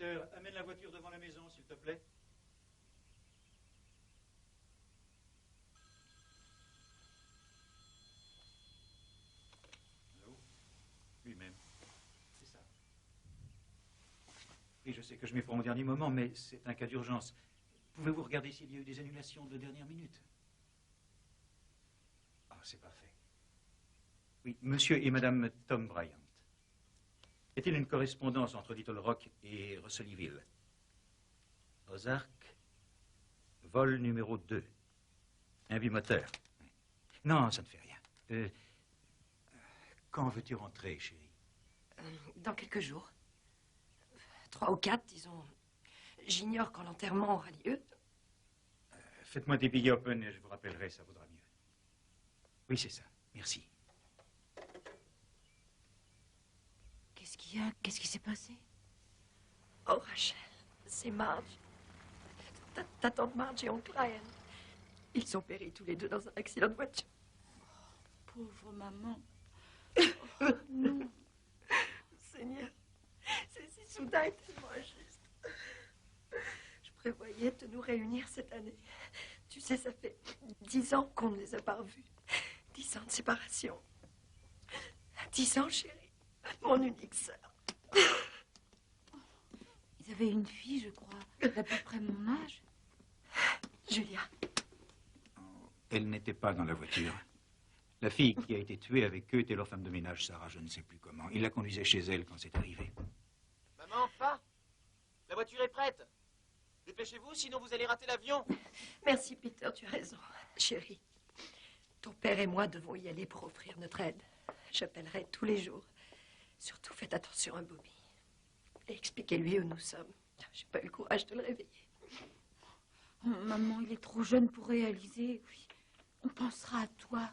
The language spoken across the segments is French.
Peter, amène la voiture devant la maison, s'il te plaît. Allô? Lui-même. C'est ça. Oui, je sais que je m'y prends au dernier moment, mais c'est un cas d'urgence. Pouvez-vous regarder s'il y a eu des annulations de dernière minute? Ah, c'est parfait. Oui, monsieur et madame Tom Bryant. Est-il une correspondance entre Little Rock et Russellville? Ozark, vol numéro 2. Un bimoteur. Non, ça ne fait rien. Quand veux-tu rentrer, chérie? Dans quelques jours. 3 ou 4, disons. J'ignore quand l'enterrement aura lieu. Faites-moi des billets open et je vous rappellerai, ça vaudra mieux. Oui, c'est ça. Merci. Qu'est-ce qu'il y a? Qu'est-ce qui s'est passé? Oh, Rachel, c'est Marge. Ta tante Marge et oncle Ryan. Ils ont péri tous les deux dans un accident de voiture. Pauvre maman. Oh, non. Seigneur, c'est si soudain et tellement injuste. Je prévoyais de nous réunir cette année. Tu sais, ça fait 10 ans qu'on ne les a pas revus. 10 ans de séparation. 10 ans, chérie. Mon unique sœur. Ils avaient une fille, je crois, d'à peu près mon âge. Julia. Elle n'était pas dans la voiture. La fille qui a été tuée avec eux était leur femme de ménage, Sarah, je ne sais plus comment. Il la conduisait chez elle quand c'est arrivé. Maman, pas. La voiture est prête. Dépêchez-vous, sinon vous allez rater l'avion. Merci, Peter, tu as raison. Chérie, ton père et moi devons y aller pour offrir notre aide. J'appellerai tous les jours. Surtout, faites attention à Bobby. Et expliquez-lui où nous sommes. J'ai pas eu le courage de le réveiller. Oh, maman, il est trop jeune pour réaliser. Oui, on pensera à toi.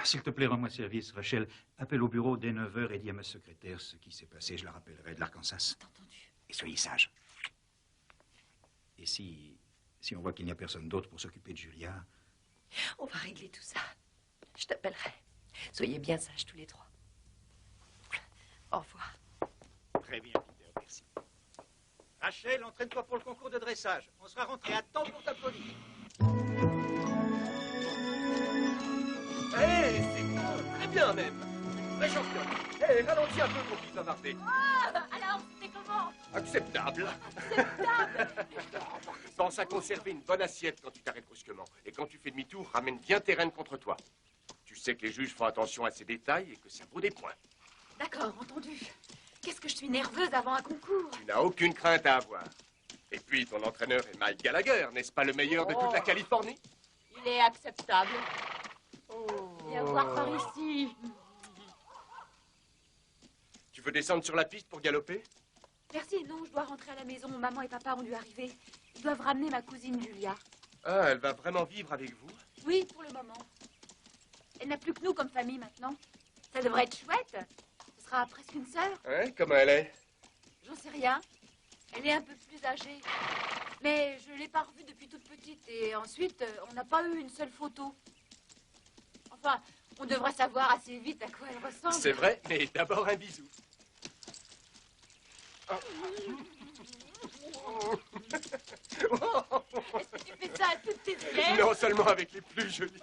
S'il te plaît, rends-moi service, Rachel. Appelle au bureau dès 9 h et dis à ma secrétaire ce qui s'est passé. Je la rappellerai de l'Arkansas. T'as entendu? Et soyez sage. Et si on voit qu'il n'y a personne d'autre pour s'occuper de Julia... On va régler tout ça. Je t'appellerai. Soyez bien sages tous les 3. Au revoir. Très bien, Peter, merci. Rachel, entraîne-toi pour le concours de dressage. On sera rentré à temps pour t'applaudir. Hé, c'est bon, très bien même. Très champion. Hé, ralentis un peu pour qu'il soit marqué. Ah, alors, c'était comment? Acceptable. Acceptable. Pense à conserver une bonne assiette quand tu t'arrêtes brusquement. Et quand tu fais demi-tour, ramène bien tes rênes contre toi. Tu sais que les juges font attention à ces détails et que ça vaut des points. D'accord, entendu. Qu'est-ce que je suis nerveuse avant un concours. Tu n'as aucune crainte à avoir. Et puis, ton entraîneur est Mike Gallagher, n'est-ce pas le meilleur de toute la Californie? Il est acceptable. Viens voir par ici. Tu veux descendre sur la piste pour galoper? Merci, non, je dois rentrer à la maison. Maman et papa ont dû arriver. Ils doivent ramener ma cousine Julia. Ah, elle va vraiment vivre avec vous? Oui, pour le moment. Elle n'a plus que nous comme famille maintenant. Ça devrait être chouette. Ce sera presque une sœur. Hein, comment elle est? J'en sais rien. Elle est un peu plus âgée. Mais je ne l'ai pas revue depuis toute petite. Et ensuite, on n'a pas eu une seule photo. Enfin, on devrait savoir assez vite à quoi elle ressemble. C'est vrai, mais d'abord un bisou. Oh. Est-ce que tu fais ça à toutes tes élèves? Non, seulement avec les plus jolies.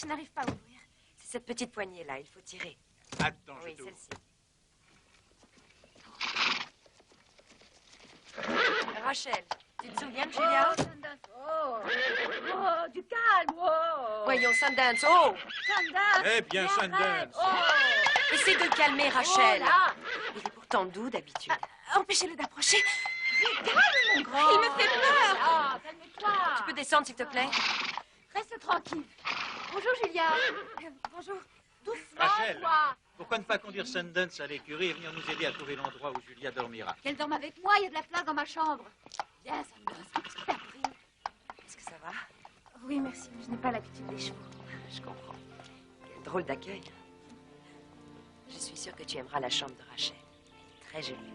Je n'arrive pas à ouvrir. C'est cette petite poignée-là, il faut tirer. Attends, Oui, je t'ouvre. celle-ci. Rachel, tu te souviens de Julia? Oh, du calme, oh. Voyons, Sundance, oh! Sundance. Eh bien, Sundance. Oh. Essaie de le calmer, Rachel. Oh là. Il est pourtant doux d'habitude. Empêchez-le d'approcher. Calme, mon grand. Il me fait peur. Ah, calme-toi. Tu peux descendre, s'il te plaît? Reste tranquille. Bonjour, Julia. Bonjour. Doucement, Rachel, toi. pourquoi ne pas conduire Sundance à l'écurie et venir nous aider à trouver l'endroit où Julia dormira? Qu'elle dorme avec moi, il y a de la place dans ma chambre. Viens, Sundance, qu'est-ce qui t'a pris? Est-ce que ça va? Oui, merci, je n'ai pas l'habitude des chevaux. Je comprends. Quel drôle d'accueil. Je suis sûre que tu aimeras la chambre de Rachel. Elle est très jolie.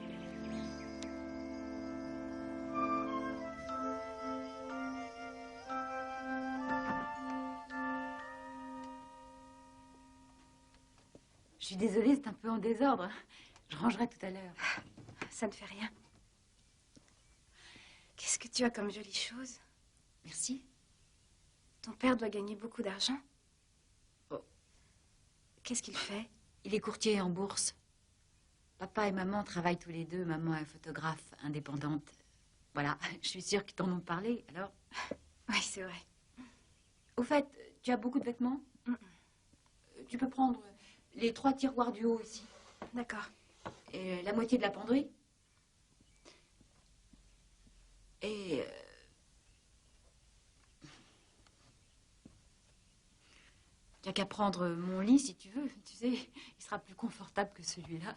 suis désolée, c'est un peu en désordre. Je rangerai tout à l'heure. Ça ne fait rien. Qu'est-ce que tu as comme jolie chose? Merci. Ton père doit gagner beaucoup d'argent. Oh. Qu'est-ce qu'il fait? Il est courtier en bourse. Papa et maman travaillent tous les deux. Maman est photographe indépendante. Voilà, je suis sûre qu'ils t'en ont parlé, alors... Oui, c'est vrai. Au fait, tu as beaucoup de vêtements? Tu peux prendre les 3 tiroirs du haut ici. D'accord. Et la moitié de la penderie. Et... tu n'as qu'à prendre mon lit si tu veux. Tu sais, il sera plus confortable que celui-là.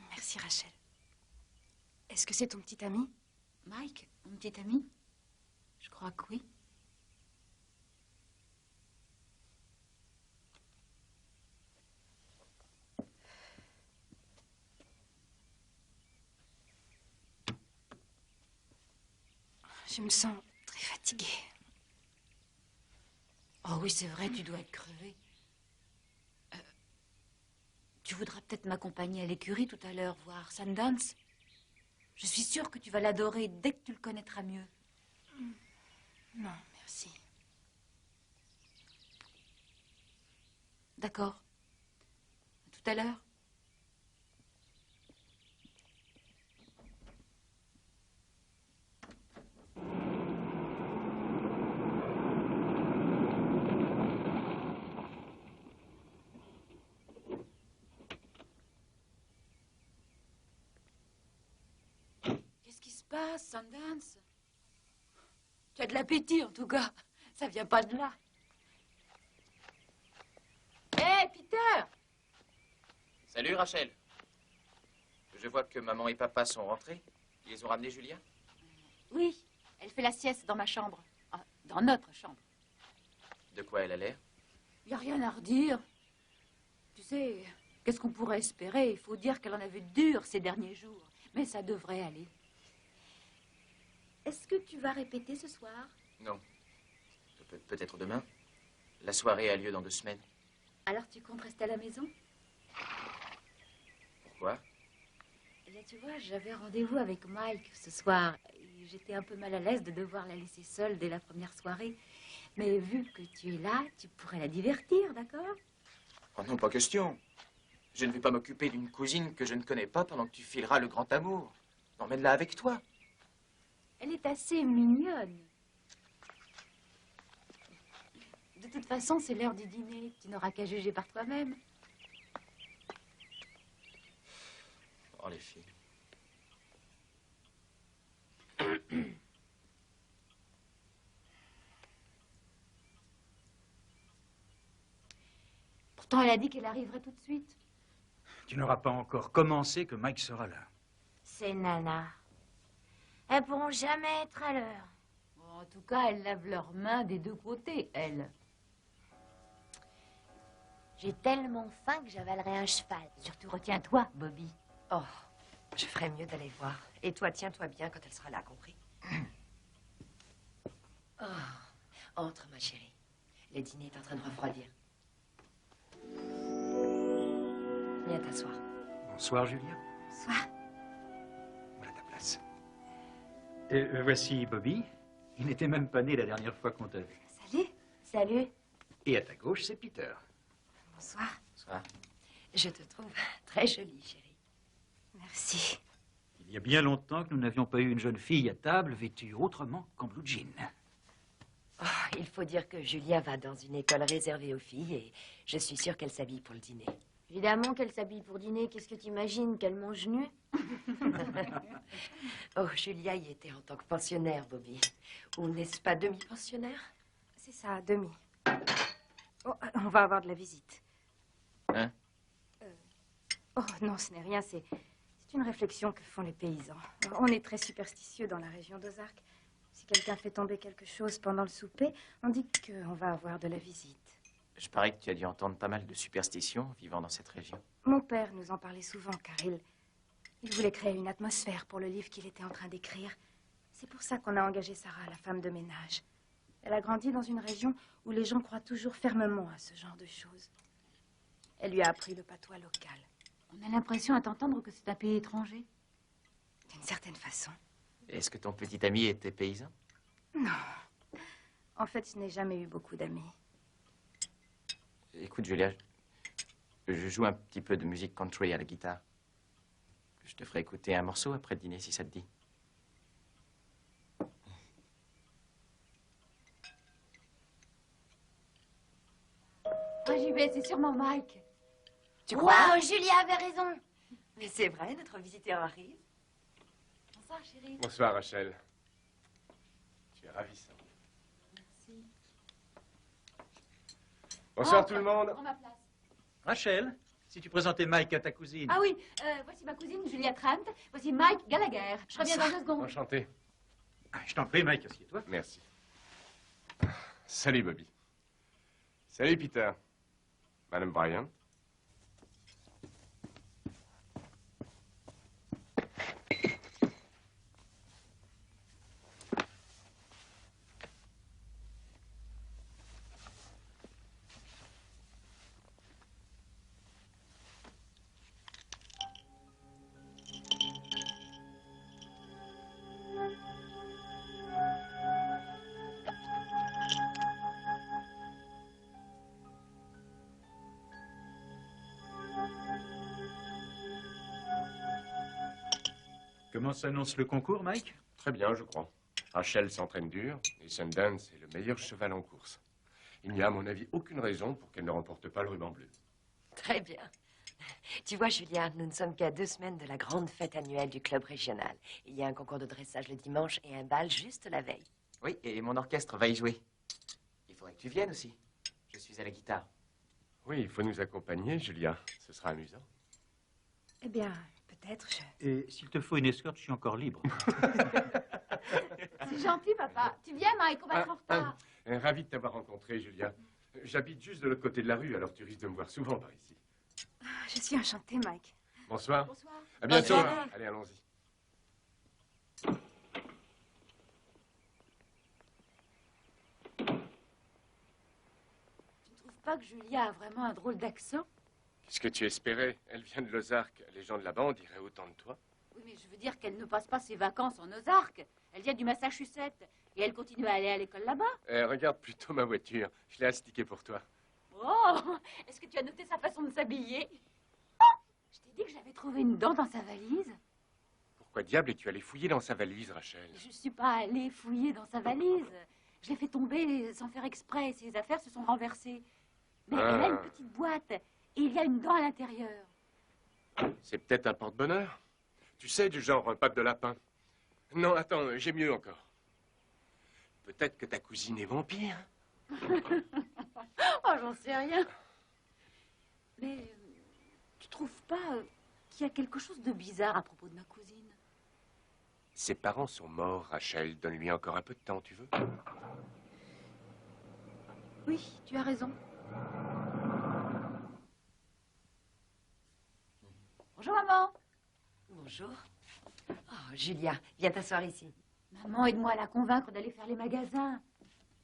Merci, Rachel. Est-ce que c'est ton petit ami? Mike, mon petit ami? Je crois que oui. Je me sens très fatiguée. Oh oui, c'est vrai, tu dois être crevée. Tu voudras peut-être m'accompagner à l'écurie tout à l'heure, voir Sundance. Je suis sûre que tu vas l'adorer dès que tu le connaîtras mieux. Non, merci. D'accord. À tout à l'heure. Qu'est-ce qui se passe, Sundance? Tu as de l'appétit, en tout cas. Ça vient pas de là. Hé, Peter! Salut, Rachel. Je vois que maman et papa sont rentrés. Ils ont ramené Julien? Oui, elle fait la sieste dans ma chambre. Ah, dans notre chambre. De quoi elle a l'air? Il n'y a rien à redire. Tu sais, qu'est-ce qu'on pourrait espérer? Il faut dire qu'elle en avait dur ces derniers jours. Mais ça devrait aller. Est-ce que tu vas répéter ce soir? Non. Peut-être demain. La soirée a lieu dans 2 semaines. Alors tu comptes rester à la maison? Pourquoi? Eh bien, tu vois, j'avais rendez-vous avec Mike ce soir. Et j'étais un peu mal à l'aise de devoir la laisser seule dès la première soirée. Mais vu que tu es là, tu pourrais la divertir, d'accord? Oh non, pas question. Je ne vais pas m'occuper d'une cousine que je ne connais pas pendant que tu fileras le grand amour. Emmène-la avec toi. Elle est assez mignonne. De toute façon, c'est l'heure du dîner. Tu n'auras qu'à juger par toi-même. Oh, les filles. Pourtant, elle a dit qu'elle arriverait tout de suite. Tu n'auras pas encore commencé que Mike sera là. Ces nanas. Elles pourront jamais être à l'heure. Bon, en tout cas, elles lavent leurs mains des 2 côtés, elles. J'ai tellement faim que j'avalerai un cheval. Surtout, retiens-toi, Bobby. Oh, je ferais mieux d'aller voir. Et toi, tiens-toi bien quand elle sera là, compris? Oh, entre, ma chérie. Le dîner est en train de refroidir. Viens t'asseoir. Bonsoir, Julien. Bonsoir. Voilà ta place. Voici Bobby. Il n'était même pas né la dernière fois qu'on t'a vu. Salut. Salut. Et à ta gauche, c'est Peter. Bonsoir. Bonsoir. Je te trouve très jolie, chérie. Merci. Il y a bien longtemps que nous n'avions pas eu une jeune fille à table vêtue autrement qu'en blue jean. Oh, il faut dire que Julia va dans une école réservée aux filles et je suis sûre qu'elle s'habille pour le dîner. Évidemment qu'elle s'habille pour dîner. Qu'est-ce que t'imagines? Qu'elle mange nue? Oh, Julia y était en tant que pensionnaire, Bobby. Ou n'est-ce pas demi-pensionnaire? C'est ça, demi. Oh, on va avoir de la visite. Hein? Oh non, ce n'est rien, c'est une réflexion que font les paysans. On est très superstitieux dans la région d'Ozark. Si quelqu'un fait tomber quelque chose pendant le souper, on dit qu'on va avoir de la visite. Je parie que tu as dû entendre pas mal de superstitions vivant dans cette région. Mon père nous en parlait souvent, car il voulait créer une atmosphère pour le livre qu'il était en train d'écrire. C'est pour ça qu'on a engagé Sarah, la femme de ménage. Elle a grandi dans une région où les gens croient toujours fermement à ce genre de choses. Elle lui a appris le patois local. On a l'impression à t'entendre que c'est un pays étranger. D'une certaine façon. Est-ce que ton petit ami était paysan? Non. En fait, je n'ai jamais eu beaucoup d'amis. Écoute, Julia, je joue un petit peu de musique country à la guitare. Je te ferai écouter un morceau après le dîner, si ça te dit. Ah, j'y vais, c'est sûrement Mike. Tu crois? Wow, Julia avait raison. Mais c'est vrai, notre visiteur arrive. Bonsoir, chérie. Bonsoir, Rachel. Tu es ravissant. Merci. Bonsoir, tout le monde. Prends ma place. Rachel, si tu présentais Mike à ta cousine. Ah oui, voici ma cousine Julia Trent. Voici Mike Gallagher. Je reviens dans 2 secondes. Enchanté. Ah, je t'en prie, Mike, assieds-toi. Merci. Salut, Bobby. Salut, Peter. Madame Bryan. Comment s'annonce le concours, Mike? Très bien, je crois. Rachel s'entraîne dur et Sundance est le meilleur cheval en course. Il n'y a, à mon avis, aucune raison pour qu'elle ne remporte pas le ruban bleu. Très bien. Tu vois, Julia, nous ne sommes qu'à 2 semaines de la grande fête annuelle du club régional. Il y a un concours de dressage le dimanche et un bal juste la veille. Oui, et mon orchestre va y jouer. Il faudrait que tu viennes aussi. Je suis à la guitare. Oui, il faut nous accompagner, Julia. Ce sera amusant. Eh bien, peut-être Et s'il te faut une escorte, je suis encore libre. C'est gentil, papa. Tu viens, Mike, on va être en retard. Ravi de t'avoir rencontré, Julia. J'habite juste de l'autre côté de la rue, alors tu risques de me voir souvent par ici. Je suis enchantée, Mike. Bonsoir. Bonsoir. À bientôt. Bonsoir. Allez, allons-y. Tu ne trouves pas que Julia a vraiment un drôle d'accent? Qu'est-ce que tu espérais? Elle vient de Lozark. Les gens de là-bas en diraient autant de toi. Oui, mais je veux dire qu'elle ne passe pas ses vacances en Ozark. Elle vient du Massachusetts et elle continue à aller à l'école là-bas. Regarde plutôt ma voiture. Je l'ai astiquée pour toi. Oh, est-ce que tu as noté sa façon de s'habiller? Je t'ai dit que j'avais trouvé une dent dans sa valise. Pourquoi diable es-tu allé fouiller dans sa valise, Rachel? Je ne suis pas allée fouiller dans sa valise. Je l'ai fait tomber sans faire exprès. Ses affaires se sont renversées. Mais elle a une petite boîte et il y a une dent à l'intérieur. C'est peut-être un porte-bonheur. Tu sais, du genre patte de lapin. Non, attends, j'ai mieux encore. Peut-être que ta cousine est vampire. Oh, j'en sais rien. Mais tu trouves pas qu'il y a quelque chose de bizarre à propos de ma cousine? Ses parents sont morts, Rachel. Donne-lui encore un peu de temps, tu veux? Oui, tu as raison. Bonjour, maman. Bonjour. Oh, Julia, viens t'asseoir ici. Maman, aide-moi à la convaincre d'aller faire les magasins.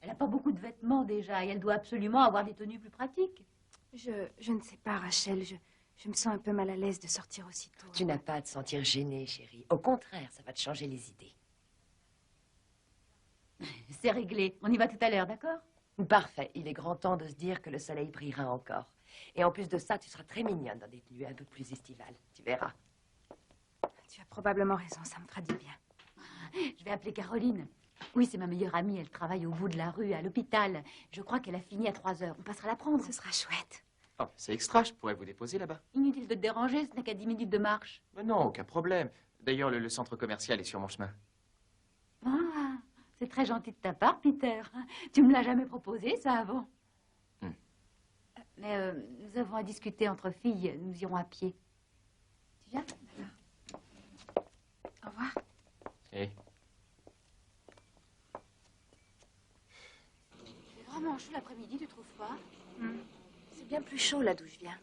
Elle n'a pas beaucoup de vêtements déjà et elle doit absolument avoir des tenues plus pratiques. Je ne sais pas, Rachel. Je me sens un peu mal à l'aise de sortir aussitôt. Tu n'as pas à te sentir gênée, chérie. Au contraire, ça va te changer les idées. C'est réglé. On y va tout à l'heure, d'accord? Parfait. Il est grand temps de se dire que le soleil brillera encore. Et en plus de ça, tu seras très mignonne dans des tenues un peu plus estivales. Tu verras. Tu as probablement raison, ça me fera du bien. Je vais appeler Caroline. Oui, c'est ma meilleure amie. Elle travaille au bout de la rue, à l'hôpital. Je crois qu'elle a fini à 3 heures. On passera la prendre. Ce sera chouette. Oh, c'est extra, je pourrais vous déposer là-bas. Inutile de te déranger, ce n'est qu'à 10 minutes de marche. Mais non, aucun problème. D'ailleurs, le centre commercial est sur mon chemin. Ah, c'est très gentil de ta part, Peter. Tu me l'as jamais proposé, ça, avant. Mais nous avons à discuter entre filles. Nous irons à pied. Tu viens? Au revoir. Et C'est vraiment chaud l'après-midi, tu trouves pas? C'est bien plus chaud là d'où je viens.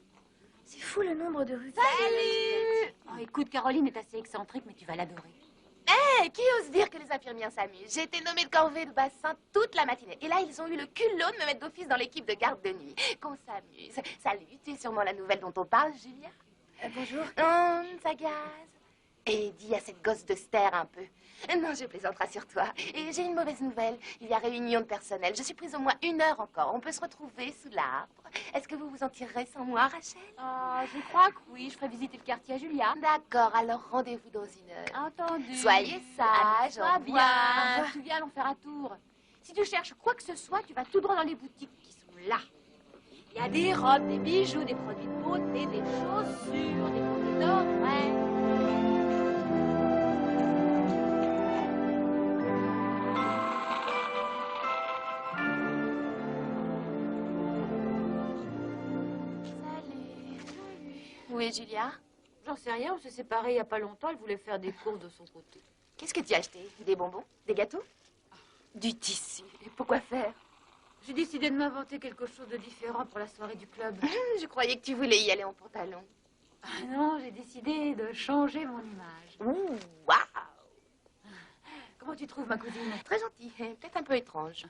C'est fou le nombre de rues. Salut! Oh, écoute, Caroline est assez excentrique, mais tu vas l'adorer. Hé, qui ose dire que les infirmières s'amusent? J'ai été nommée de corvée de bassin toute la matinée. Et là, ils ont eu le culot de me mettre d'office dans l'équipe de garde de nuit. Qu'on s'amuse. Salut, tu es sûrement la nouvelle dont on parle, Julia? Bonjour. Ça gaz. Et dis à cette gosse de se taire un peu. Non, je plaisante, rassure-toi. Et j'ai une mauvaise nouvelle. Il y a réunion de personnel. Je suis prise au moins 1 heure encore. On peut se retrouver sous l'arbre. Est-ce que vous vous en tirerez sans moi, Rachel? Je crois que oui. Je ferai visiter le quartier à Julia. D'accord, alors rendez-vous dans 1 heure. Entendu. Soyez sage. Sois bien. Tu viens allons faire un tour. Si tu cherches quoi que ce soit, tu vas tout droit dans les boutiques qui sont là. Il y a des robes, des bijoux, des produits de beauté, des chaussures, des produits d'or. Où est Julia? J'en sais rien, on s'est séparés il n'y a pas longtemps. Elle voulait faire des courses de son côté. Qu'est-ce que tu as acheté? Des bonbons? Des gâteaux? Du tissu. Et pourquoi faire? J'ai décidé de m'inventer quelque chose de différent pour la soirée du club. Je croyais que tu voulais y aller en pantalon. Ah non, j'ai décidé de changer mon image. Ouh, waouh! Comment tu trouves ma cousine? Très gentille, peut-être un peu étrange.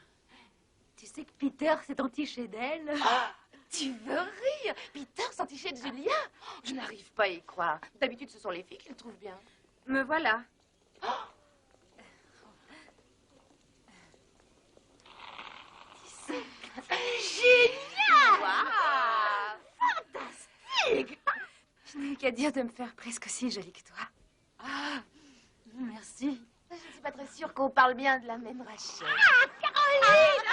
Tu sais que Peter s'est entiché d'elle? Ah, tu veux rire? Peter s'entichait de Julia? Je n'arrive pas à y croire. D'habitude, ce sont les filles qui le trouvent bien. Me voilà. Génial! Waouh! Fantastique! Je n'ai qu'à dire de me faire presque aussi jolie que toi. Ah, merci. Je ne suis pas très sûre qu'on parle bien de la même Rachel. Ah, Caroline!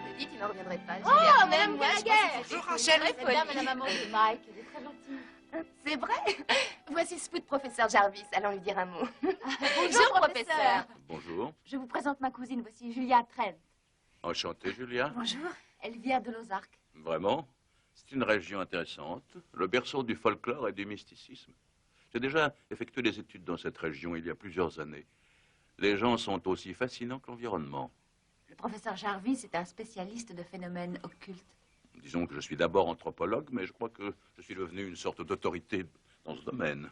Je te dis, tu n'en reviendrais pas. Oh, Madame Gallagher! Bonjour, Rachel. C'est bien, Madame maman de Mike. Elle est très gentille. C'est vrai? Voici ce professeur Jarvis. Allons lui dire un mot. Bonjour, professeur. Bonjour. Je vous présente ma cousine. Voici Julia Trent. Enchanté, Julia. Bonjour. Elle vient de Lozark. Vraiment? C'est une région intéressante, le berceau du folklore et du mysticisme. J'ai déjà effectué des études dans cette région il y a plusieurs années. Les gens sont aussi fascinants que l'environnement. Le professeur Jarvis est un spécialiste de phénomènes occultes. Disons que je suis d'abord anthropologue, mais je crois que je suis devenu une sorte d'autorité dans ce domaine.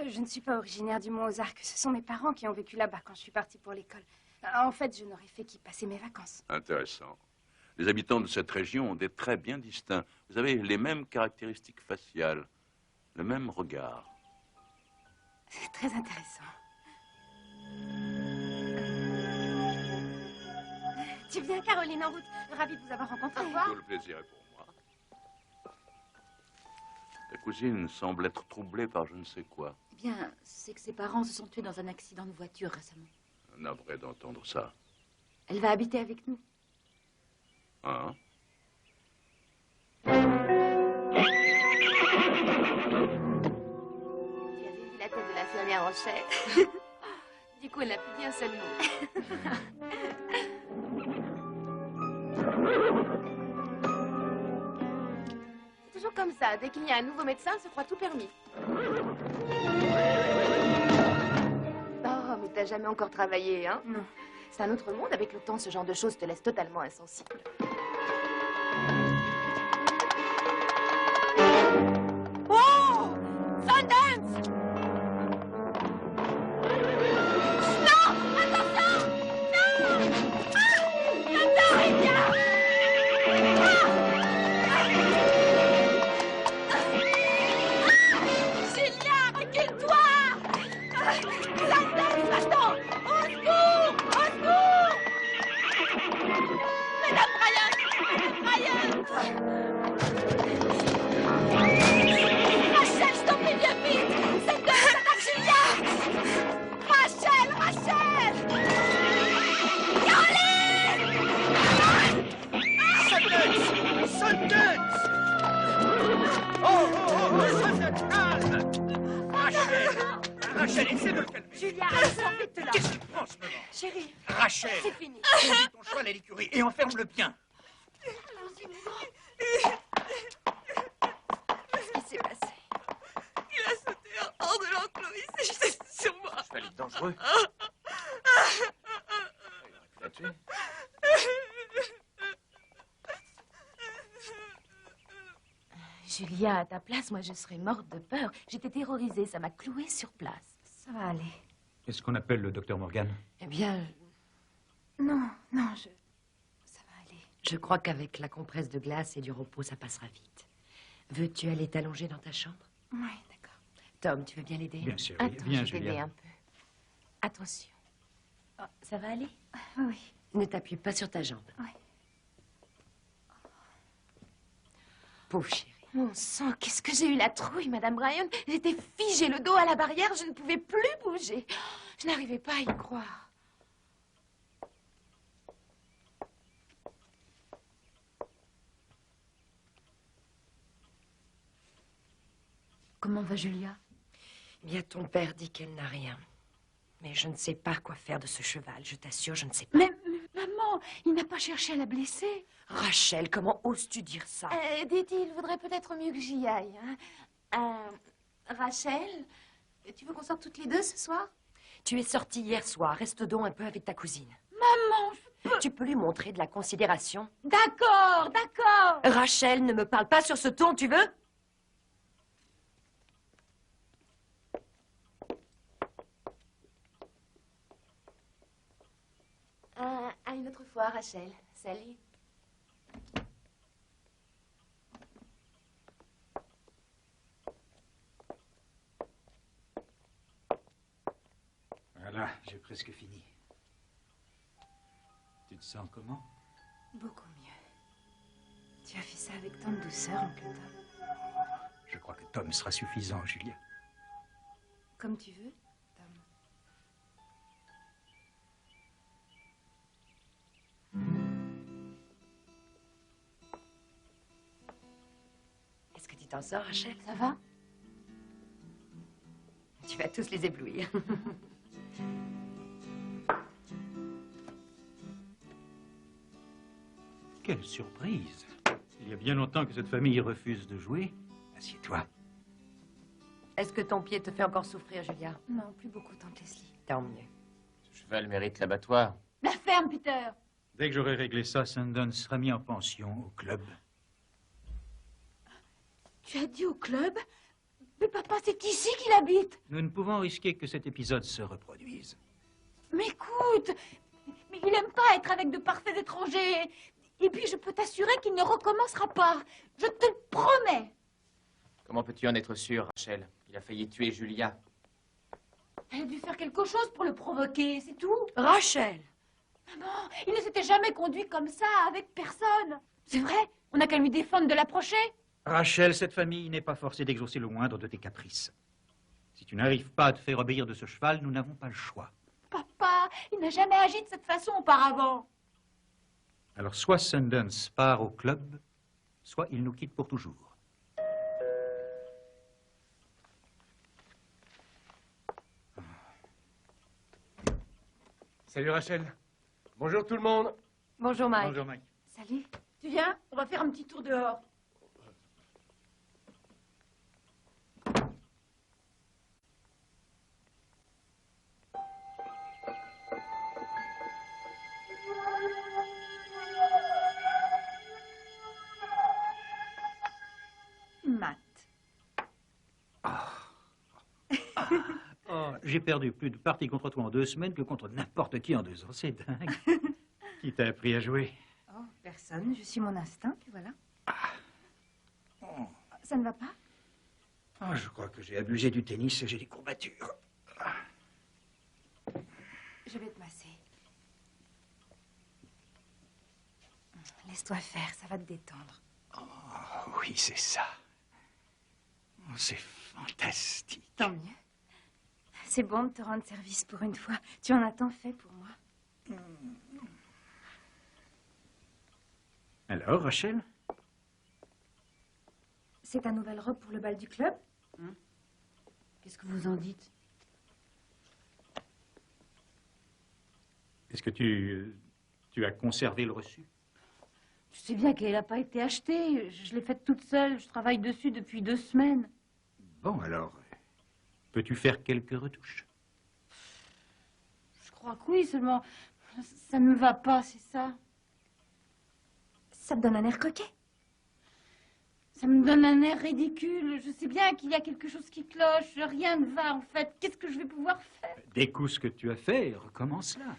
Je ne suis pas originaire du Mont-aux-Arcs. Ce sont mes parents qui ont vécu là-bas quand je suis partie pour l'école. En fait, je n'aurais fait qu'y passer mes vacances. Intéressant. Les habitants de cette région ont des traits bien distincts. Vous avez les mêmes caractéristiques faciales, le même regard. C'est très intéressant. Tu viens, Caroline, en route. Ravie de vous avoir rencontré. Tout le plaisir est pour moi. Ta cousine semble être troublée par je ne sais quoi. Eh bien, c'est que ses parents se sont tués dans un accident de voiture récemment. Navré d'entendre ça. Elle va habiter avec nous. Hein? Tu avais vu la tête de l'infirmière Rochelle? Du coup, elle n'a plus dit un seul mot. C'est toujours comme ça. Dès qu'il y a un nouveau médecin, elle se croit tout permis. Oh, mais t'as jamais encore travaillé, hein? Non. C'est un autre monde. Avec le temps, ce genre de choses te laisse totalement insensible. Oh! Sundance! Non! Attention! Non! Ah! Attends, il vient! Julia, recule-toi! Sundance, attends! Au secours! Au secours! Madame Bryan! Bryan! Rachel, je t'en prie, viens vite! C'est de attaque Julia! Rachel! Rachel! Caroline! Sundance! Sundance! Oh, Sundance, calme! Rachel! Rachel, essaie de le calmer. Julia, sors vite de là! Qu'est-ce que tu prends en ce moment? Chérie, Rachel! c'est fini. Conduis ton cheval à l'écurie et enferme-le bien. Qu'est-ce qui s'est passé? Il a sauté hors de l'enclos. Il s'est jeté sur moi. Je vais être dangereux. Il aurait pu la tuer. Julia, à ta place, moi, je serais morte de peur. J'étais terrorisée, ça m'a clouée sur place. Ça va aller. Est-ce qu'on appelle le docteur Morgan? Eh bien, Non, non, ça va aller. je crois qu'avec la compresse de glace et du repos, ça passera vite. Veux-tu aller t'allonger dans ta chambre? Oui, d'accord. Tom, tu veux bien l'aider? Bien sûr, oui. Attends, Viens, je vais t'aider Julia. un peu. Attention. Oh, ça va aller? Oui. Ne t'appuie pas sur ta jambe. Oui. Pauvre chérie. Mon sang, qu'est-ce que j'ai eu la trouille, Madame Bryan. J'étais figée, le dos à la barrière, je ne pouvais plus bouger. Je n'arrivais pas à y croire. Comment va Julia? Eh bien, ton père dit qu'elle n'a rien. Mais je ne sais pas quoi faire de ce cheval, je t'assure, je ne sais pas. Mais maman, il n'a pas cherché à la blesser. Rachel, comment oses-tu dire ça? Dites, il vaudrait peut-être mieux que j'y aille. Hein. Rachel, tu veux qu'on sorte toutes les deux ce soir? Tu es sortie hier soir, reste donc un peu avec ta cousine. Maman, Tu peux lui montrer de la considération. D'accord, d'accord. Rachel, ne me parle pas sur ce ton, tu veux? À une autre fois, Rachel. Salut. Voilà, j'ai presque fini. Tu te sens comment? Beaucoup mieux. Tu as fait ça avec tant de douceur, oncle Tom. Je crois que Tom sera suffisant, Julia. Comme tu veux, Tom. Est-ce que tu t'en sors, Rachel? Ça va? Tu vas tous les éblouir. Quelle surprise! Il y a bien longtemps que cette famille refuse de jouer. Assieds-toi. Est-ce que ton pied te fait encore souffrir, Julia? Non, plus beaucoup, tante Leslie. Tant mieux. Ce cheval mérite l'abattoir. La ferme, Peter. Dès que j'aurai réglé ça, Sandon sera mis en pension au club. Tu as dit au club? Mais papa, c'est ici qu'il habite. Nous ne pouvons risquer que cet épisode se reproduise. Mais écoute, mais il n'aime pas être avec de parfaits étrangers. Et puis, je peux t'assurer qu'il ne recommencera pas. Je te le promets. Comment peux-tu en être sûr, Rachel? Il a failli tuer Julia. Elle a dû faire quelque chose pour le provoquer, c'est tout. Rachel! Maman, il ne s'était jamais conduit comme ça avec personne. C'est vrai, on n'a qu'à lui défendre de l'approcher. Rachel, cette famille n'est pas forcée d'exaucer le moindre de tes caprices. Si tu n'arrives pas à te faire obéir de ce cheval, nous n'avons pas le choix. Papa, il n'a jamais agi de cette façon auparavant. Alors soit Sundance part au club, soit il nous quitte pour toujours. Salut Rachel. Bonjour tout le monde. Bonjour, Mike. Bonjour, Mike. Salut. Tu viens? On va faire un petit tour dehors. Matt. Oh, j'ai perdu plus de parties contre toi en 2 semaines que contre n'importe qui en 2 ans. C'est dingue. Qui t'a appris à jouer? Oh, personne. Je suis mon instinct, et voilà. Ça ne va pas? Oh, je crois que j'ai abusé du tennis et j'ai des courbatures. Je vais te masser. Laisse-toi faire, ça va te détendre. Oh, oui, c'est ça. Oh, c'est fantastique. Tant mieux. C'est bon de te rendre service pour une fois. Tu en as tant fait pour moi. Alors, Rachel? C'est ta nouvelle robe pour le bal du club? Qu'est-ce que vous en dites? Est-ce que tu as conservé le reçu? Tu sais bien qu'elle n'a pas été achetée. Je l'ai faite toute seule. Je travaille dessus depuis 2 semaines. Bon, alors, peux-tu faire quelques retouches? Je crois que oui, seulement ça ne me va pas, c'est ça. Ça te donne un air coquet? Ça me donne un air ridicule. Je sais bien qu'il y a quelque chose qui cloche. Rien ne va, en fait. Qu'est-ce que je vais pouvoir faire? Découvre ce que tu as fait et recommence-la.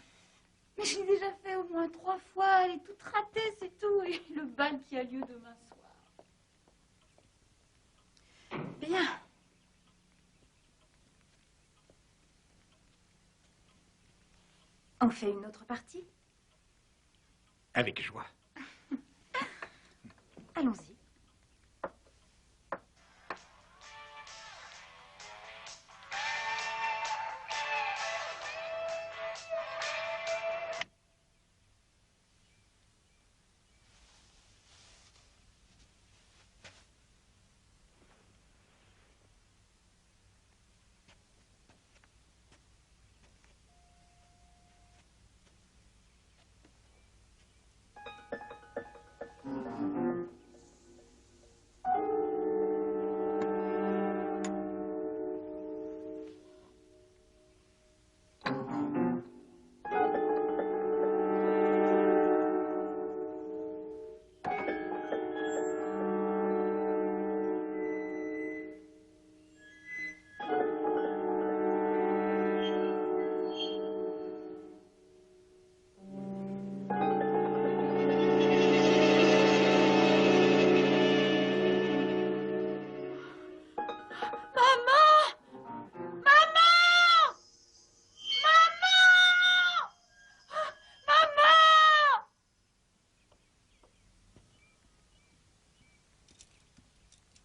Mais je l'ai déjà fait au moins 3 fois. Elle est toute ratée, c'est tout. Et le bal qui a lieu demain soir. Bien. On fait une autre partie? Avec joie. Allons-y.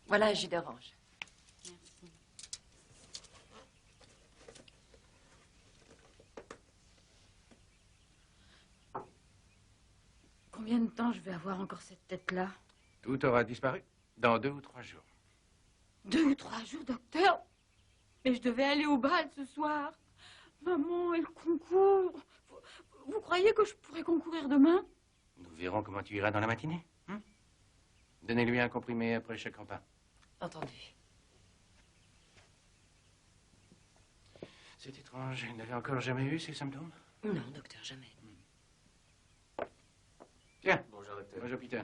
Voilà un jus d'orange. Merci. Combien de temps je vais avoir encore cette tête-là? Tout aura disparu dans 2 ou 3 jours. 2 ou 3 jours, docteur? Mais je devais aller au bal ce soir. Maman, et le concours. Vous croyez que je pourrais concourir demain? Nous verrons comment tu iras dans la matinée. Donnez-lui un comprimé après chaque repas. Entendu. C'est étrange, il n'avait encore jamais eu ces symptômes? Non, docteur, jamais. Tiens. Bonjour, docteur. Bonjour, Peter.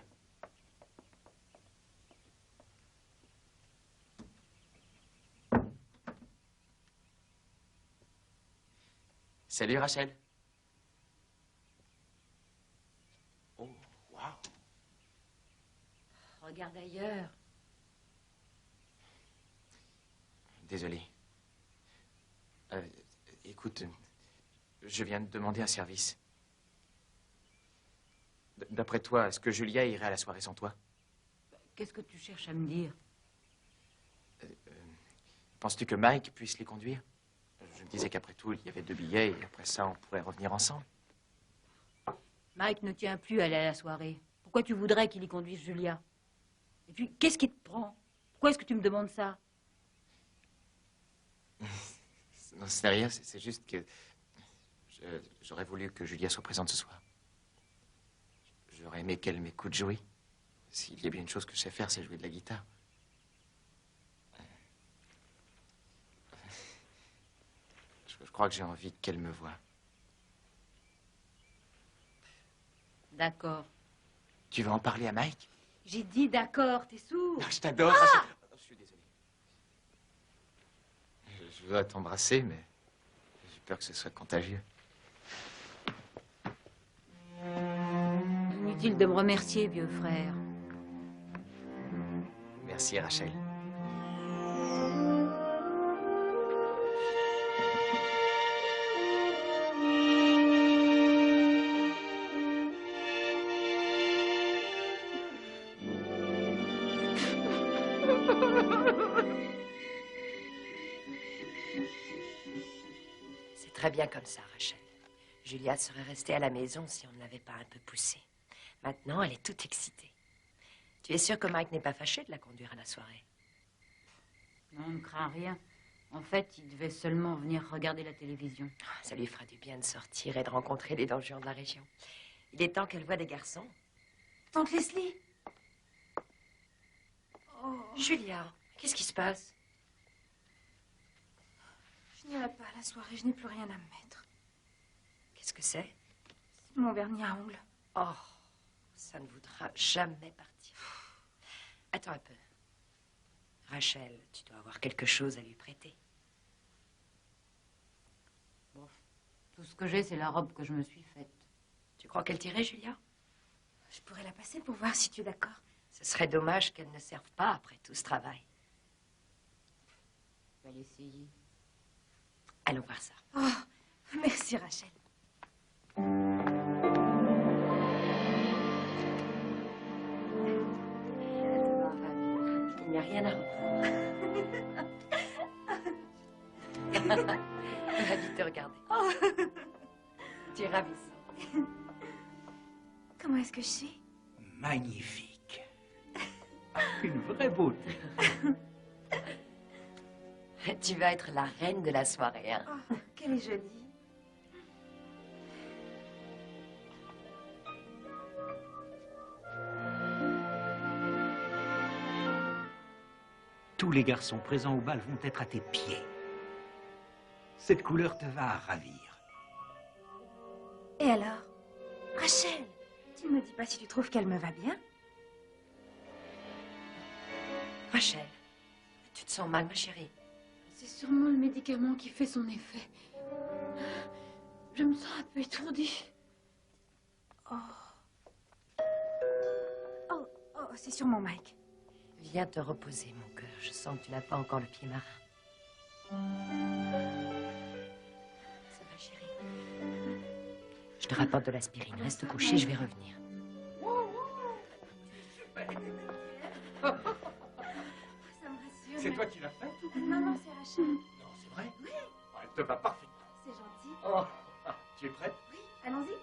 Salut, Rachel. Oh, waouh. Regarde ailleurs. Désolé. Écoute, je viens de demander un service. D'après toi, est-ce que Julia irait à la soirée sans toi? Qu'est-ce que tu cherches à me dire? Penses-tu que Mike puisse les conduire? Je me disais qu'après tout, il y avait 2 billets et après ça, on pourrait revenir ensemble. Mike ne tient plus à aller à la soirée. Pourquoi tu voudrais qu'il y conduise Julia? Et puis, qu'est-ce qui te prend? Pourquoi est-ce que tu me demandes ça? Non, c'est rien, c'est juste que j'aurais voulu que Julia soit présente ce soir. J'aurais aimé qu'elle m'écoute jouer. S'il y a bien une chose que je sais faire, c'est jouer de la guitare. Je crois que j'ai envie qu'elle me voie. D'accord. Tu veux en parler à Mike? J'ai dit d'accord, t'es sourd? Je t'adore, Rachel. Je suis désolé. Je voudrais t'embrasser, mais j'ai peur que ce soit contagieux. Inutile de me remercier, vieux frère. Merci, Rachel. C'est très bien comme ça, Rachel. Julia serait restée à la maison si on ne l'avait pas un peu poussée. Maintenant, elle est toute excitée. Tu es sûr que Mike n'est pas fâché de la conduire à la soirée? Non, ne crains rien. En fait, il devait seulement venir regarder la télévision. Ça lui fera du bien de sortir et de rencontrer les donjons de la région. Il est temps qu'elle voie des garçons. Tante Leslie! Oh. Julia, qu'est-ce qui se passe? Je n'irai pas à la soirée, je n'ai plus rien à me mettre. Qu'est-ce que c'est? C'est mon vernis à ongles. Oh, ça ne voudra jamais partir. Attends un peu. Rachel, tu dois avoir quelque chose à lui prêter. Bon, tout ce que j'ai, c'est la robe que je me suis faite. Tu crois qu'elle t'irait, Julia? Je pourrais la passer pour voir si tu es d'accord. Ce serait dommage qu'elle ne serve pas après tout ce travail. Je vais l'essayer. Allons voir ça. Oh, merci Rachel. Il n'y a rien à reprendre. Ravi de te regarder. Tu es ravissante. Comment est-ce que je suis? Magnifique. Une vraie beauté. Tu vas être la reine de la soirée, hein? Oh, qu'elle est jolie. Tous les garçons présents au bal vont être à tes pieds. Cette couleur te va ravir. Et alors? Rachel, tu ne me dis pas si tu trouves qu'elle me va bien? Rachel, tu te sens mal, ma chérie? C'est sûrement le médicament qui fait son effet. Je me sens un peu étourdie. Oh, c'est sûrement Mike. Viens te reposer, mon cœur. Je sens que tu n'as pas encore le pied marin. Ça va, chérie? Je te rapporte de l'aspirine. Reste couché, je vais revenir. Ça me rassure. C'est toi qui l'as fait? Non, c'est Rachel. Non, c'est vrai? Oui. Oh, elle te va parfaitement. C'est gentil. Oh, tu es prête? Oui, allons-y.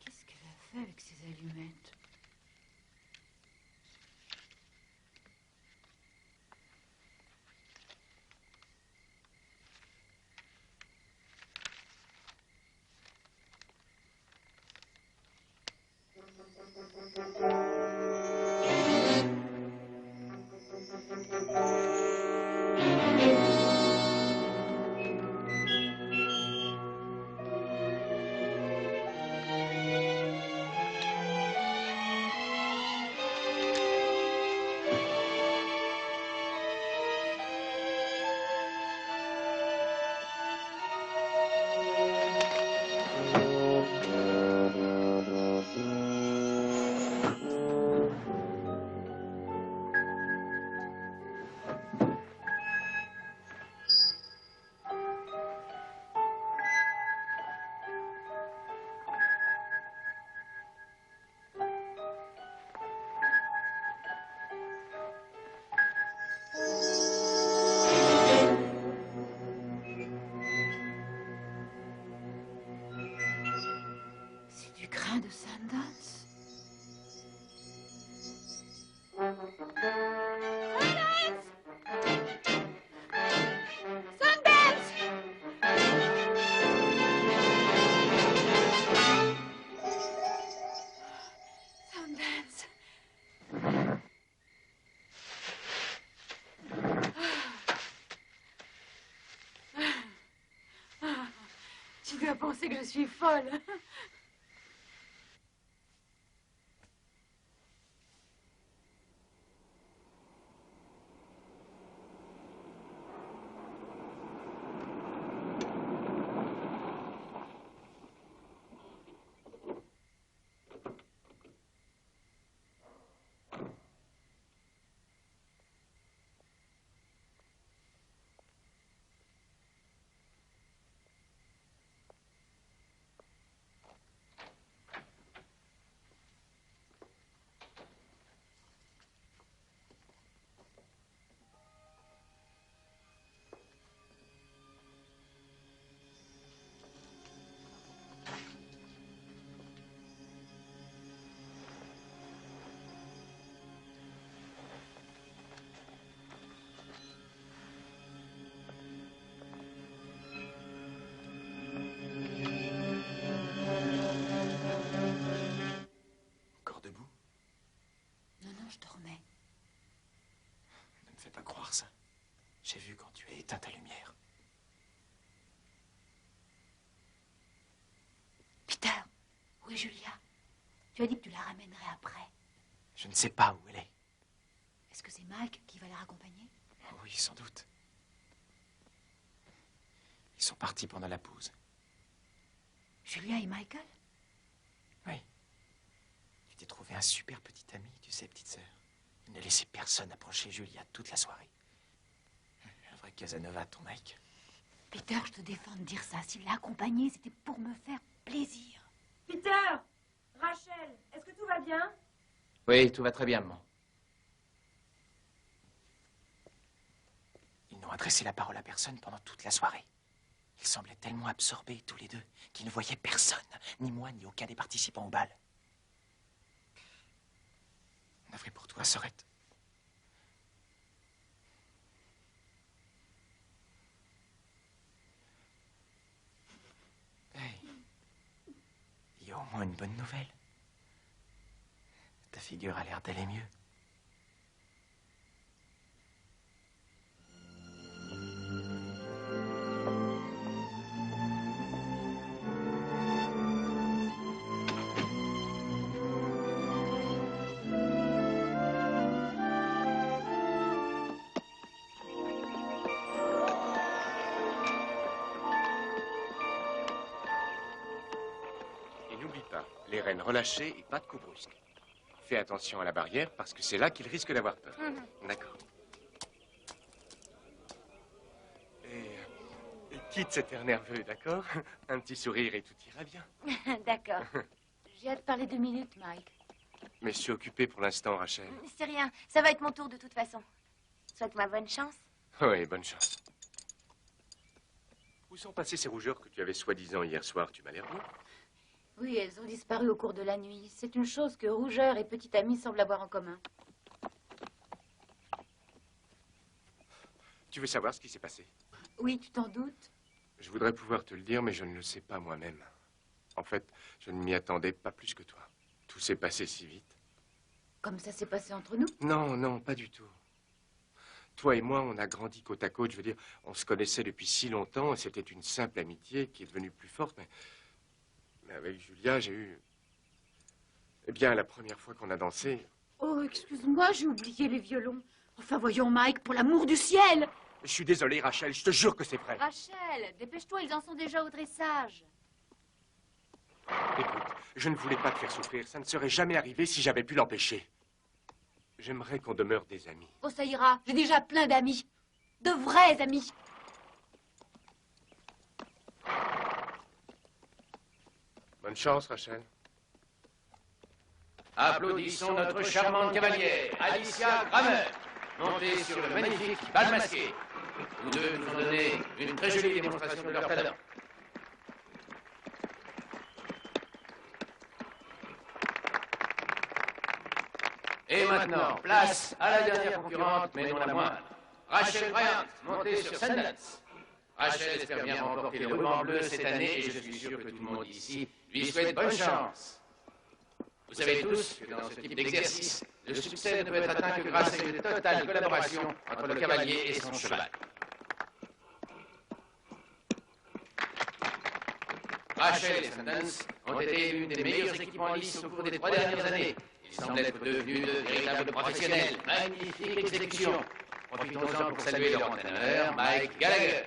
Qu'est-ce qu'elle a fait avec ses allumettes? C'est du grain de Sundance. Sundance. Tu dois penser que je suis folle. je dormais. Ne me fais pas croire ça. J'ai vu quand tu as éteint ta lumière. Peter, où est Julia? Tu as dit que tu la ramènerais après. Je ne sais pas où elle est. Est-ce que c'est Mike qui va la raccompagner? Oui, sans doute. Ils sont partis pendant la pause. Julia et Michael? Oui. Tu t'es trouvé un super petit ami, tu sais, petite sœur. Il n'a laissé personne approcher Julia toute la soirée. Un vrai Casanova, ton Mike. Peter, je te défends de dire ça. S'il l'a accompagné, c'était pour me faire plaisir. Peter! Rachel, est-ce que tout va bien? Oui, tout va très bien, maman. Ils n'ont adressé la parole à personne pendant toute la soirée. Ils semblaient tellement absorbés, tous les deux, qu'ils ne voyaient personne, ni moi, ni aucun des participants au bal. Navré pour toi, Sorette. Hey, il y a au moins une bonne nouvelle. Ta figure a l'air d'aller mieux. Les rênes relâchées et pas de coups brusques. Fais attention à la barrière parce que c'est là qu'il risque d'avoir peur. D'accord. Et quitte cet air nerveux, d'accord? Un petit sourire et tout ira bien. D'accord. J'ai hâte de parler 2 minutes, Mike. Mais je suis occupé pour l'instant, Rachel. C'est rien, ça va être mon tour de toute façon. Souhaite-moi bonne chance. Oui, bonne chance. Où sont passées ces rougeurs que tu avais soi-disant hier soir? Tu m'as l'air bien. Oui, elles ont disparu au cours de la nuit. C'est une chose que Rougeur et Petit Ami semblent avoir en commun. Tu veux savoir ce qui s'est passé? Oui, tu t'en doutes? Je voudrais pouvoir te le dire, mais je ne le sais pas moi-même. En fait, je ne m'y attendais pas plus que toi. Tout s'est passé si vite. Comme ça s'est passé entre nous? Non, non, pas du tout. Toi et moi, on a grandi côte à côte. Je veux dire, on se connaissait depuis si longtemps et c'était une simple amitié qui est devenue plus forte. Mais avec Julia, j'ai eu... Eh bien, la première fois qu'on a dansé... Oh, excuse-moi, j'ai oublié les violons. Enfin, voyons, Mike, pour l'amour du ciel! Je suis désolé, Rachel, je te jure que c'est vrai. Rachel, dépêche-toi, ils en sont déjà au dressage. Écoute, je ne voulais pas te faire souffrir. Ça ne serait jamais arrivé si j'avais pu l'empêcher. J'aimerais qu'on demeure des amis. Oh, ça ira, j'ai déjà plein d'amis. De vrais amis. Bonne chance, Rachel. Applaudissons notre charmante cavalière, Alicia Grammer, montée sur le magnifique bal masqué. Tous deux nous ont donné une très jolie démonstration de leur talent. Et maintenant, place à la dernière concurrente, mais non la moindre. Rachel Bryant, montée sur Sundance. Rachel espère bien remporter le ruban bleu cette année et je suis sûr que tout le monde ici lui souhaite bonne chance. Vous savez tous que dans ce type d'exercice, le succès ne peut être atteint que grâce à une totale collaboration entre le cavalier et son cheval. Rachel et Sundance ont été l'une des meilleures équipes en lice au cours des 3 dernières années. Ils semblent être devenus de véritables professionnels. Magnifique exécution. Profitons-en pour saluer leur entraîneur, Mike Gallagher.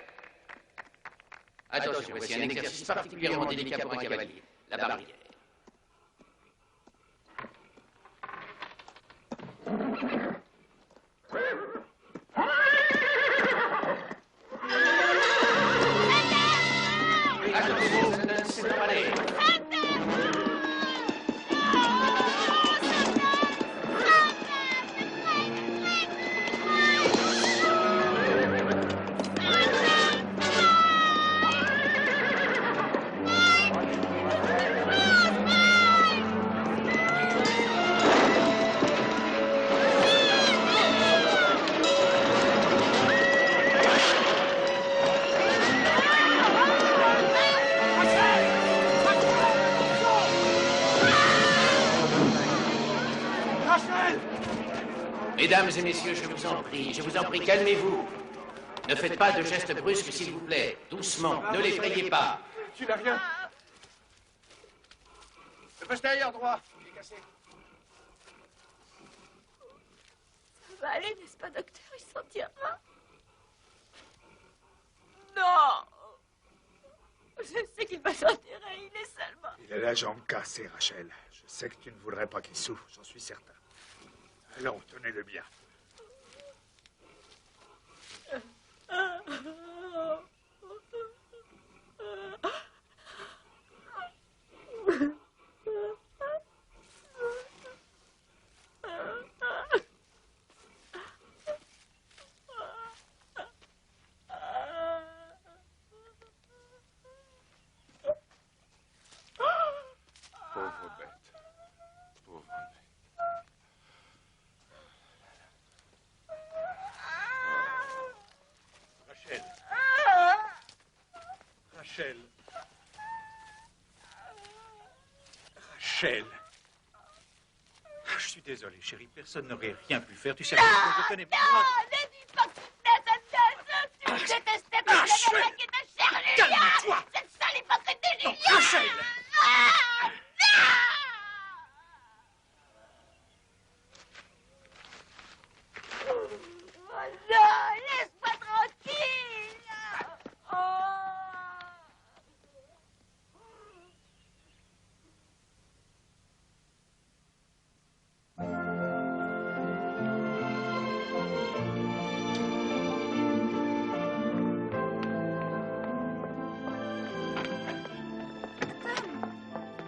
Attention, voici un exercice particulièrement délicat pour un cavalier, la barrière. Attention, Sundance s'est emballé. Rachel! Mesdames et messieurs, je vous en prie, calmez-vous. Ne faites pas de gestes brusques, s'il vous plaît. Doucement, ne l'effrayez pas. Tu n'as rien. Le postérieur droit, il est cassé. Ça va aller, n'est-ce pas, docteur? Il s'en tirera. Non! Je sais qu'il va s'en tirer, il est seulement... Il a la jambe cassée, Rachel. Je sais que tu ne voudrais pas qu'il souffre, j'en suis certain. Allons, tenez-le bien. Pauvre bête. Pauvre bête. Rachel. Rachel. Rachel. Je suis désolé, chérie. Personne n'aurait rien pu faire. Tu sais, je connais pas. Non, ne dis pas que tu me détestais parce que j'avais rien qui te cher, Julia. Calme-toi. Cette sale hypocrite de Julia. Rachel. Oh non, laisse-moi tranquille. Oh.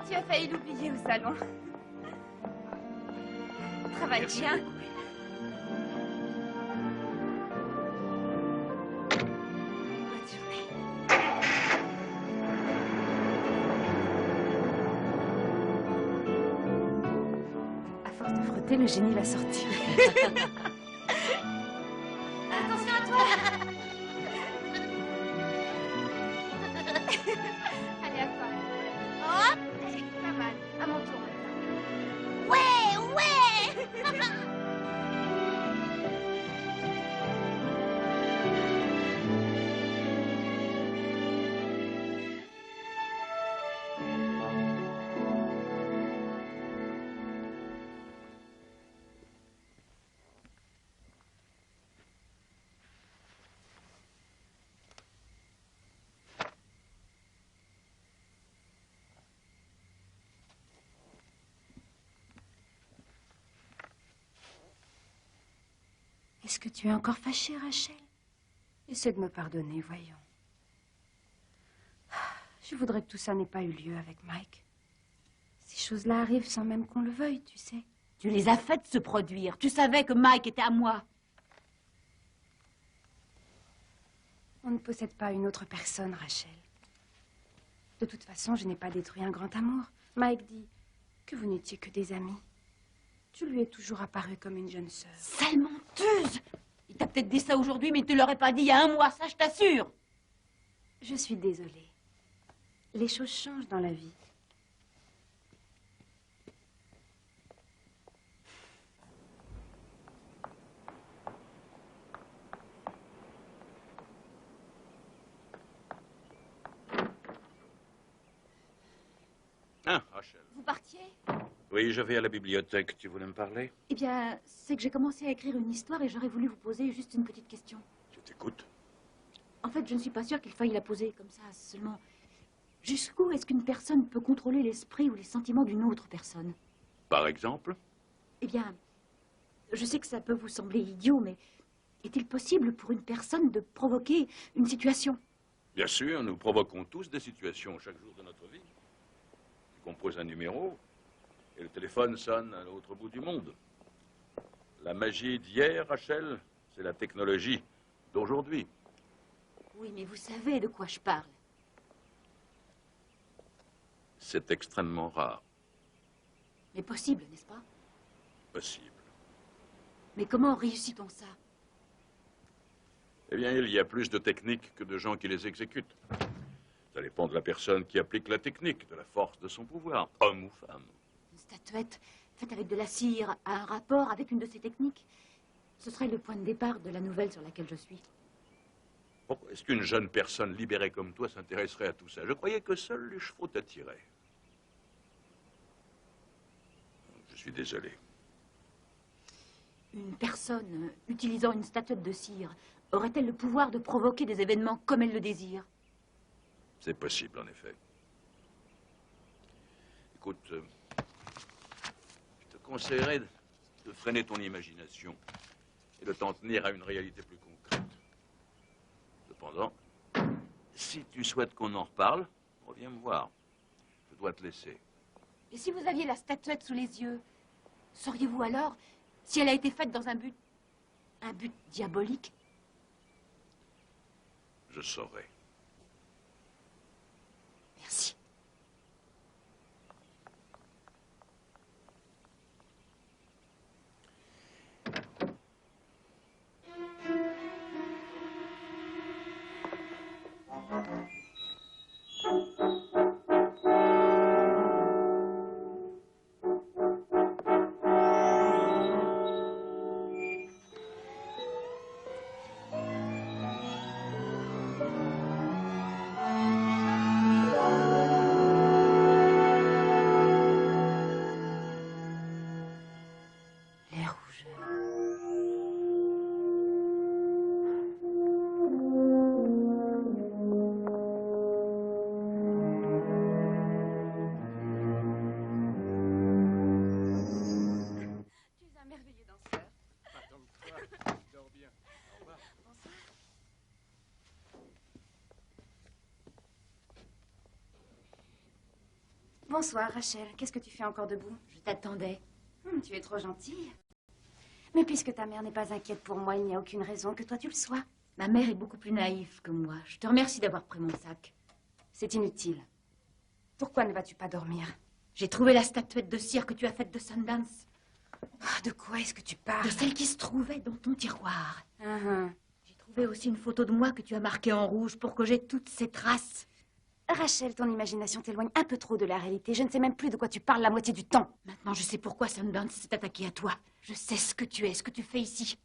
Tu as failli l'oublier au salon. Travaille Merci bien. beaucoup. Bonne journée. À force de frotter, le génie va sortir. Attention à toi. Allez, à toi. Hop, pas mal. À mon tour maintenant. Ouais, ouais. Est-ce que tu es encore fâchée, Rachel? Essaie de me pardonner, voyons. Je voudrais que tout ça n'ait pas eu lieu avec Mike. Ces choses-là arrivent sans même qu'on le veuille, tu sais. Tu les as faites se produire. Tu savais que Mike était à moi. On ne possède pas une autre personne, Rachel. De toute façon, je n'ai pas détruit un grand amour. Mike dit que vous n'étiez que des amis. Tu lui es toujours apparu comme une jeune sœur. Sale menteuse. Il t'a peut-être dit ça aujourd'hui, mais il ne te l'aurait pas dit il y a un mois, ça je t'assure. Je suis désolée. Les choses changent dans la vie. Ah, Rachel. Vous partiez? Oui, je vais à la bibliothèque. Tu voulais me parler? Eh bien, c'est que j'ai commencé à écrire une histoire et j'aurais voulu vous poser juste une petite question. Je t'écoute. En fait, je ne suis pas sûre qu'il faille la poser comme ça, seulement... Jusqu'où est-ce qu'une personne peut contrôler l'esprit ou les sentiments d'une autre personne? Par exemple? Eh bien, je sais que ça peut vous sembler idiot, mais est-il possible pour une personne de provoquer une situation? Bien sûr, nous provoquons tous des situations chaque jour de notre vie. Tu composes un numéro et le téléphone sonne à l'autre bout du monde. La magie d'hier, Rachel, c'est la technologie d'aujourd'hui. Oui, mais vous savez de quoi je parle. C'est extrêmement rare. Mais possible, n'est-ce pas? Possible. Mais comment réussit-on ça? Eh bien, il y a plus de techniques que de gens qui les exécutent. Ça dépend de la personne qui applique la technique, de la force de son pouvoir, homme ou femme. Une statuette, faite avec de la cire, a un rapport avec une de ces techniques? Ce serait le point de départ de la nouvelle sur laquelle je suis. Pourquoi est-ce qu'une jeune personne libérée comme toi s'intéresserait à tout ça? Je croyais que seuls les chevaux t'attiraient. Je suis désolé. Une personne utilisant une statuette de cire aurait-elle le pouvoir de provoquer des événements comme elle le désire? C'est possible, en effet. Écoute, je te conseillerais de freiner ton imagination et de t'en tenir à une réalité plus concrète. Cependant, si tu souhaites qu'on en reparle, reviens me voir. Je dois te laisser. Et si vous aviez la statuette sous les yeux, sauriez-vous alors si elle a été faite dans un but diabolique? Je saurai. Merci. Bonsoir, Rachel. Qu'est-ce que tu fais encore debout? Je t'attendais. Tu es trop gentille. Mais puisque ta mère n'est pas inquiète pour moi, il n'y a aucune raison que toi tu le sois. Ma mère est beaucoup plus naïve que moi. Je te remercie d'avoir pris mon sac. C'est inutile. Pourquoi ne vas-tu pas dormir? J'ai trouvé la statuette de cire que tu as faite de Sundance. De quoi est-ce que tu parles? De celle qui se trouvait dans ton tiroir. J'ai trouvé aussi une photo de moi que tu as marquée en rouge pour que j'aie toutes ces traces. Rachel, ton imagination t'éloigne un peu trop de la réalité. Je ne sais même plus de quoi tu parles la moitié du temps. Maintenant, je sais pourquoi Sundance s'est attaqué à toi. Je sais ce que tu es, ce que tu fais ici.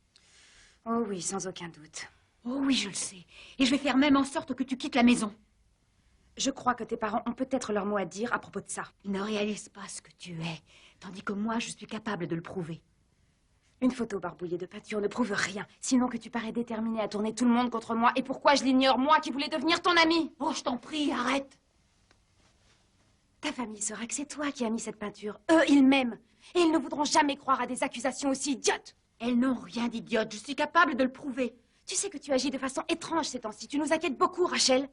Oh oui, sans aucun doute. Oh oui, je le sais. Et je vais faire même en sorte que tu quittes la maison. Je crois que tes parents ont peut-être leur mot à dire à propos de ça. Ils ne réalisent pas ce que tu es, tandis que moi, je suis capable de le prouver. Une photo barbouillée de peinture ne prouve rien, sinon que tu parais déterminée à tourner tout le monde contre moi. Et pourquoi je l'ignore, moi qui voulais devenir ton amie? Oh, je t'en prie, arrête. Ta famille saura que c'est toi qui as mis cette peinture. Eux, ils m'aiment. Et ils ne voudront jamais croire à des accusations aussi idiotes. Elles n'ont rien d'idiote, je suis capable de le prouver. Tu sais que tu agis de façon étrange ces temps-ci. Tu nous inquiètes beaucoup, Rachel.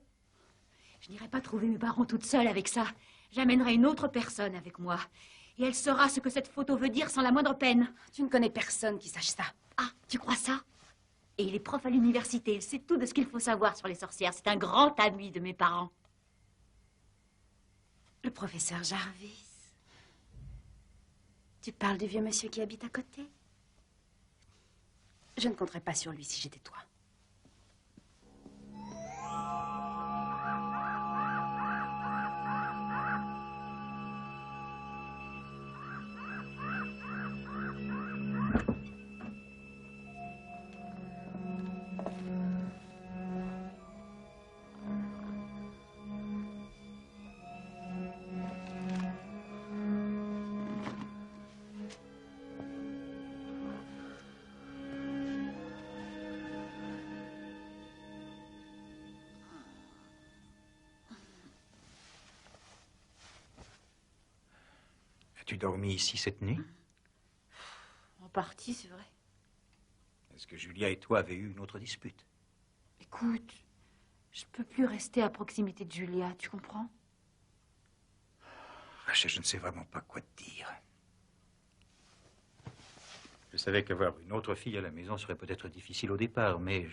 Je n'irai pas trouver mes parents toute seule avec ça. J'amènerai une autre personne avec moi. Et elle saura ce que cette photo veut dire sans la moindre peine. Tu ne connais personne qui sache ça. Ah, tu crois ça? Et il est prof à l'université. Il sait tout de ce qu'il faut savoir sur les sorcières. C'est un grand ami de mes parents. Le professeur Jarvis. Tu parles du vieux monsieur qui habite à côté? Je ne compterais pas sur lui si j'étais toi. As-tu dormi ici cette nuit? En partie, c'est vrai. Est-ce que Julia et toi avez eu une autre dispute? Écoute, je peux plus rester à proximité de Julia, tu comprends? Rachel, je ne sais vraiment pas quoi te dire. Je savais qu'avoir une autre fille à la maison serait peut-être difficile au départ, mais...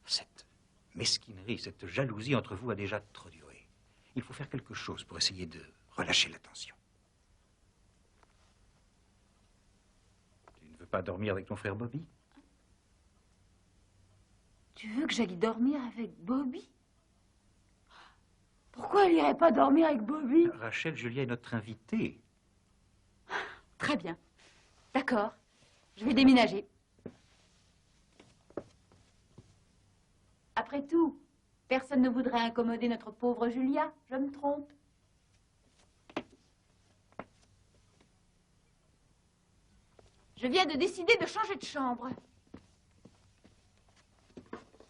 Cette mesquinerie, cette jalousie entre vous a déjà trop duré. Il faut faire quelque chose pour essayer de relâcher la tension. Tu ne veux pas dormir avec ton frère Bobby? Tu veux que j'aille dormir avec Bobby? Pourquoi elle irait pas dormir avec Bobby? Rachel, Julia est notre invitée. Très bien. D'accord. Je vais déménager. Après tout, personne ne voudrait incommoder notre pauvre Julia. Je me trompe. Je viens de décider de changer de chambre.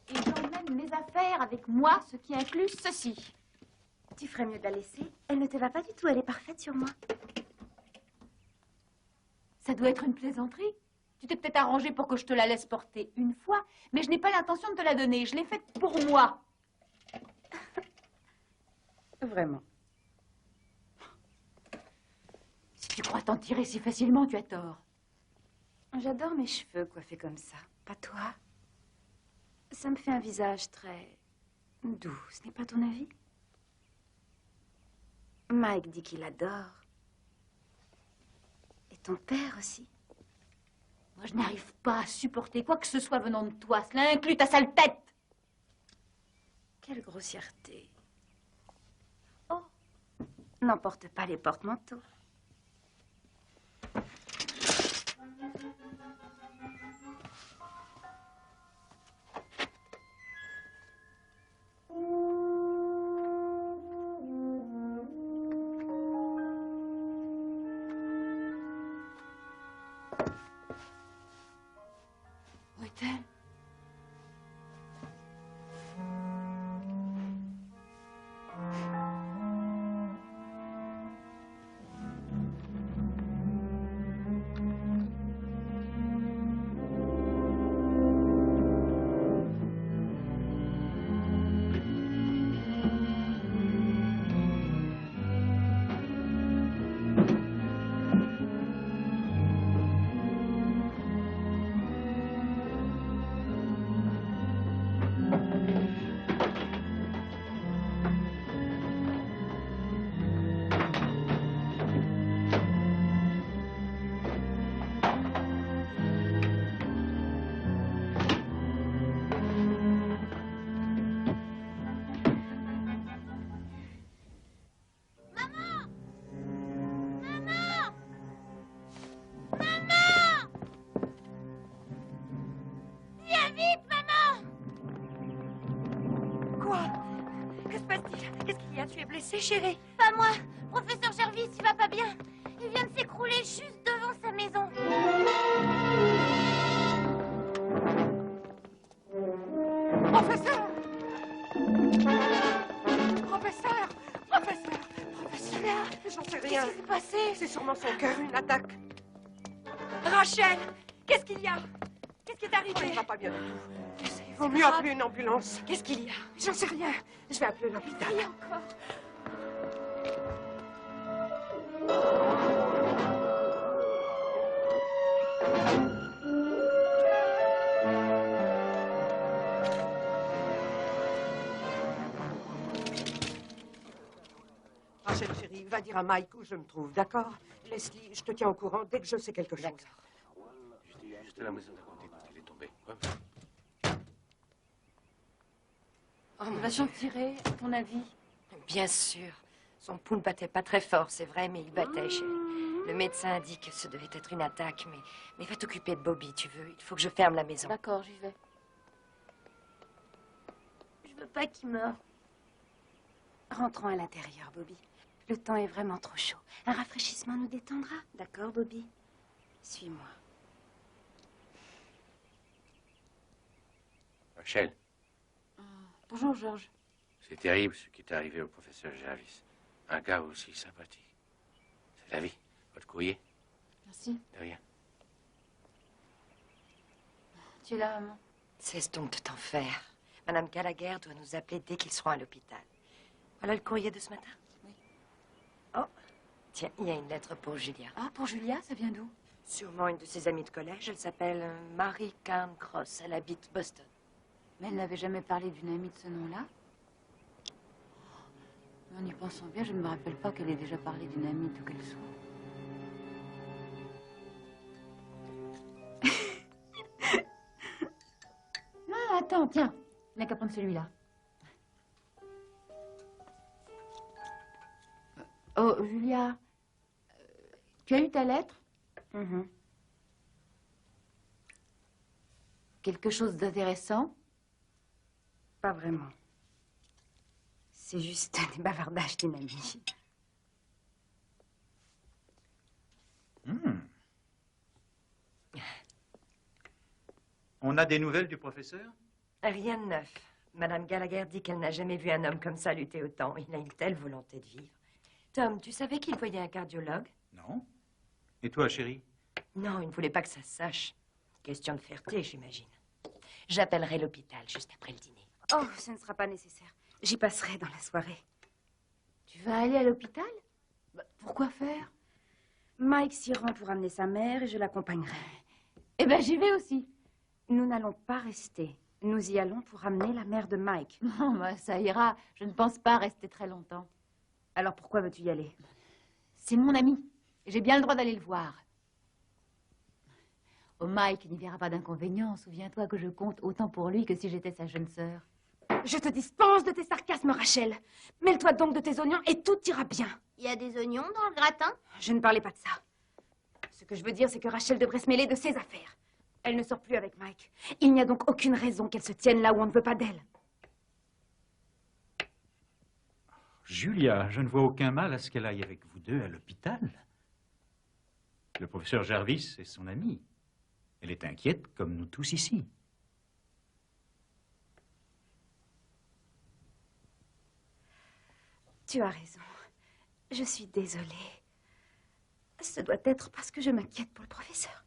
Et j'emmène mes affaires avec moi, ce qui inclut ceci. Tu ferais mieux de la laisser. Elle ne te va pas du tout, elle est parfaite sur moi. Ça doit être une plaisanterie. Tu t'es peut-être arrangé pour que je te la laisse porter une fois, mais je n'ai pas l'intention de te la donner. Je l'ai faite pour moi. Vraiment. Si tu crois t'en tirer si facilement, tu as tort. J'adore mes cheveux coiffés comme ça. Pas toi? Ça me fait un visage très doux. Ce n'est pas ton avis? Mike dit qu'il adore. Et ton père aussi. Moi, je n'arrive pas à supporter quoi que ce soit venant de toi. Cela inclut ta sale tête. Quelle grossièreté. Oh, n'emporte pas les porte-manteaux. Où est-elle? blessé, chérie? Pas moi. Professeur Jervis, il va pas bien. Il vient de s'écrouler juste devant sa maison. Professeur! Professeur! Professeur! Professeur! J'en sais rien. Qu'est-ce qui s'est passé? C'est sûrement son cœur, une attaque. Rachel! Qu'est-ce qu'il y a? Qu'est-ce qui est arrivé? Il va pas bien du tout. Il vaut mieux appeler une ambulance. Qu'est-ce qu'il y a? J'en sais rien. Je vais appeler l'hôpital. Et encore. Rachel, chérie, va dire à Mike où je me trouve, d'accord? Leslie, je te tiens au courant dès que je sais quelque chose. J'étais juste à la maison d'à côté quand il est tombé. Ouais. Il va s'en tirer, à ton avis? Bien sûr. Son pouls ne battait pas très fort, c'est vrai, mais il battait, chérie. Le médecin a dit que ce devait être une attaque, mais va t'occuper de Bobby, tu veux. Il faut que je ferme la maison. D'accord, j'y vais. Je veux pas qu'il meure. Rentrons à l'intérieur, Bobby. Le temps est vraiment trop chaud. Un rafraîchissement nous détendra. D'accord, Bobby? Suis-moi. Rachel, Bonjour, Georges. c'est terrible ce qui est arrivé au professeur Jervis. Un gars aussi sympathique. C'est la vie. Votre courrier? Merci. De rien. Tu es là, maman? Cesse donc de t'en faire. Madame Gallagher doit nous appeler dès qu'ils seront à l'hôpital. Voilà le courrier de ce matin? Oui. Oh, tiens, il y a une lettre pour Julia. Ah, pour Julia, ça vient d'où? Sûrement une de ses amies de collège. Elle s'appelle Mary Cairncross. Elle habite Boston. Mais elle n'avait jamais parlé d'une amie de ce nom-là. En y pensant bien, je ne me rappelle pas qu'elle ait déjà parlé d'une amie, d'où qu'elle soit. Ah, attends, tiens. Il n'a qu'à prendre celui-là. Oh, Julia, tu as eu ta lettre? Mhm. Quelque chose d'intéressant? Pas vraiment. C'est juste des bavardages d'une amie. On a des nouvelles du professeur? Rien de neuf. Madame Gallagher dit qu'elle n'a jamais vu un homme comme ça lutter autant. Il a une telle volonté de vivre. Tom, tu savais qu'il voyait un cardiologue? Non. Et toi, chérie? Non, il ne voulait pas que ça se sache. Question de fierté, j'imagine. J'appellerai l'hôpital juste après le dîner. Oh, ce ne sera pas nécessaire. J'y passerai dans la soirée. Tu vas aller à l'hôpital? Pourquoi faire? Mike s'y rend pour amener sa mère et je l'accompagnerai. Eh ben, j'y vais aussi. Nous n'allons pas rester. Nous y allons pour amener la mère de Mike. Non, bah, ça ira. Je ne pense pas rester très longtemps. Alors pourquoi veux-tu y aller? C'est mon ami. J'ai bien le droit d'aller le voir. Oh, Mike n'y verra pas d'inconvénient. Souviens-toi que je compte autant pour lui que si j'étais sa jeune sœur. Je te dispense de tes sarcasmes, Rachel. Mêle-toi donc de tes oignons et tout ira bien. Il y a des oignons dans le gratin? Je ne parlais pas de ça. Ce que je veux dire, c'est que Rachel devrait se mêler de ses affaires. Elle ne sort plus avec Mike. Il n'y a donc aucune raison qu'elle se tienne là où on ne veut pas d'elle. Julia, je ne vois aucun mal à ce qu'elle aille avec vous deux à l'hôpital. Le professeur Jarvis est son ami. Elle est inquiète, comme nous tous ici. Tu as raison. Je suis désolée. Ce doit être parce que je m'inquiète pour le professeur.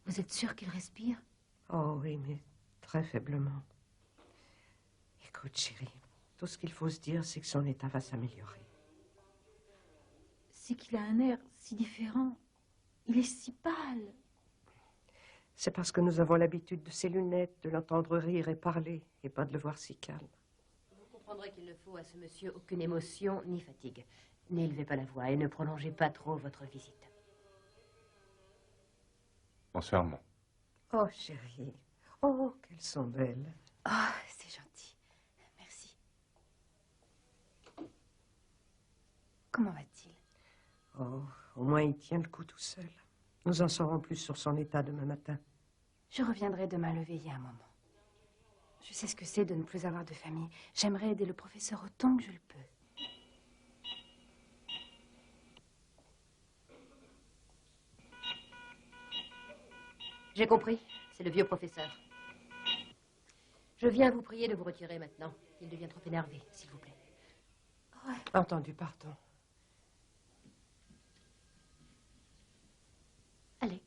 Vous êtes sûr qu'il respire? Oh oui, mais très faiblement. Écoute, chérie, tout ce qu'il faut se dire, c'est que son état va s'améliorer. C'est qu'il a un air si différent. Il est si pâle. C'est parce que nous avons l'habitude de ses lunettes, de l'entendre rire et parler, et pas de le voir si calme. Vous comprendrez qu'il ne faut à ce monsieur aucune émotion ni fatigue. N'élevez pas la voix et ne prolongez pas trop votre visite. Bonsoir, maman. Oh, chérie. Oh, qu'elles sont belles. Oh, c'est gentil. Merci. Comment va-t-il? Oh, au moins il tient le coup tout seul. Nous en saurons plus sur son état demain matin. Je reviendrai demain le veiller un moment. Je sais ce que c'est de ne plus avoir de famille. J'aimerais aider le professeur autant que je le peux. J'ai compris, c'est le vieux professeur. Je viens vous prier de vous retirer maintenant. Il devient trop énervé, s'il vous plaît. Ouais. Entendu, pardon. Allez.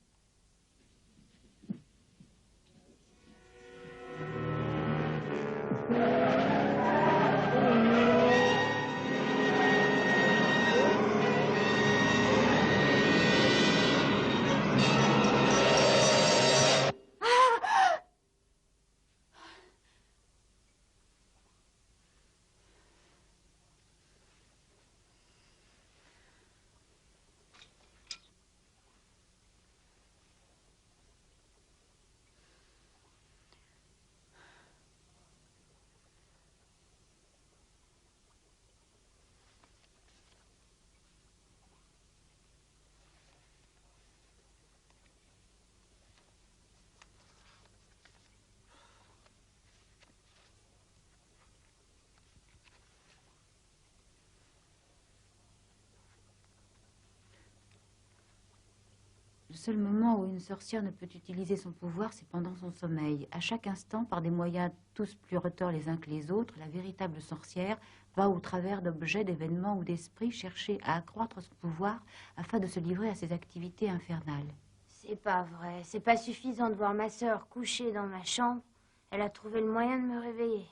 Le seul moment où une sorcière ne peut utiliser son pouvoir, c'est pendant son sommeil. À chaque instant, par des moyens tous plus retors les uns que les autres, la véritable sorcière va au travers d'objets, d'événements ou d'esprits chercher à accroître son pouvoir afin de se livrer à ses activités infernales. C'est pas vrai. C'est pas suffisant de voir ma sœur couchée dans ma chambre. Elle a trouvé le moyen de me réveiller.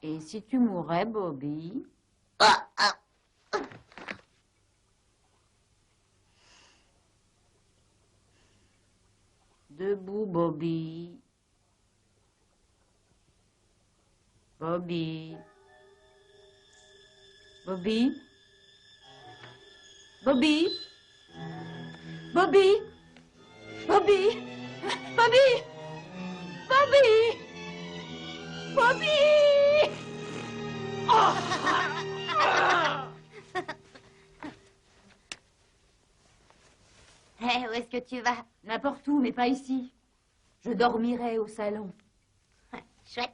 Et si tu mourais, Bobby? Debout, Bobby. Bobby. Bobby? Bobby? Bobby? Bobby? Bobby? Bobby? Bobby? Oh! Hé, où est-ce que tu vas? N'importe où, mais pas ici. Je dormirai au salon. Chouette.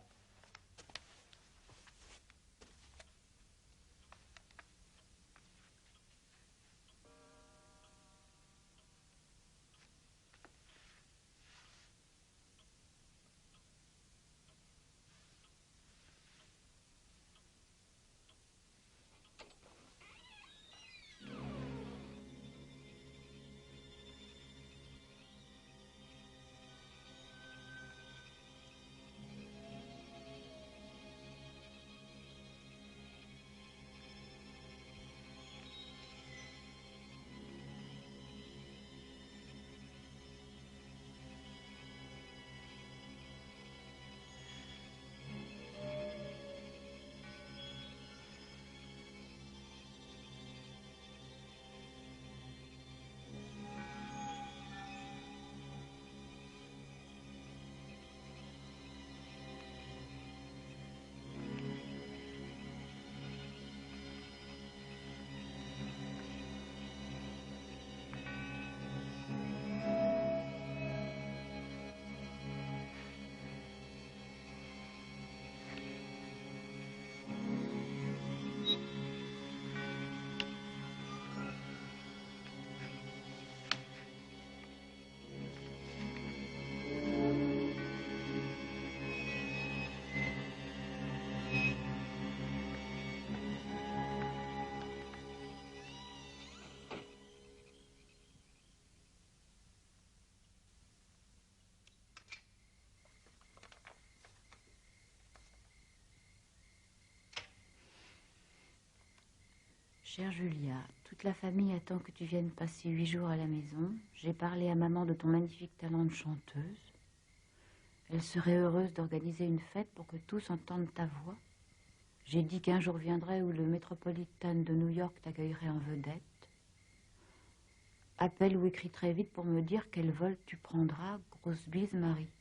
Chère Julia, toute la famille attend que tu viennes passer 8 jours à la maison. J'ai parlé à maman de ton magnifique talent de chanteuse. Elle serait heureuse d'organiser une fête pour que tous entendent ta voix. J'ai dit qu'un jour viendrait où le Metropolitan de New York t'accueillerait en vedette. Appelle ou écris très vite pour me dire quel vol tu prendras. Grosse bise, Marie.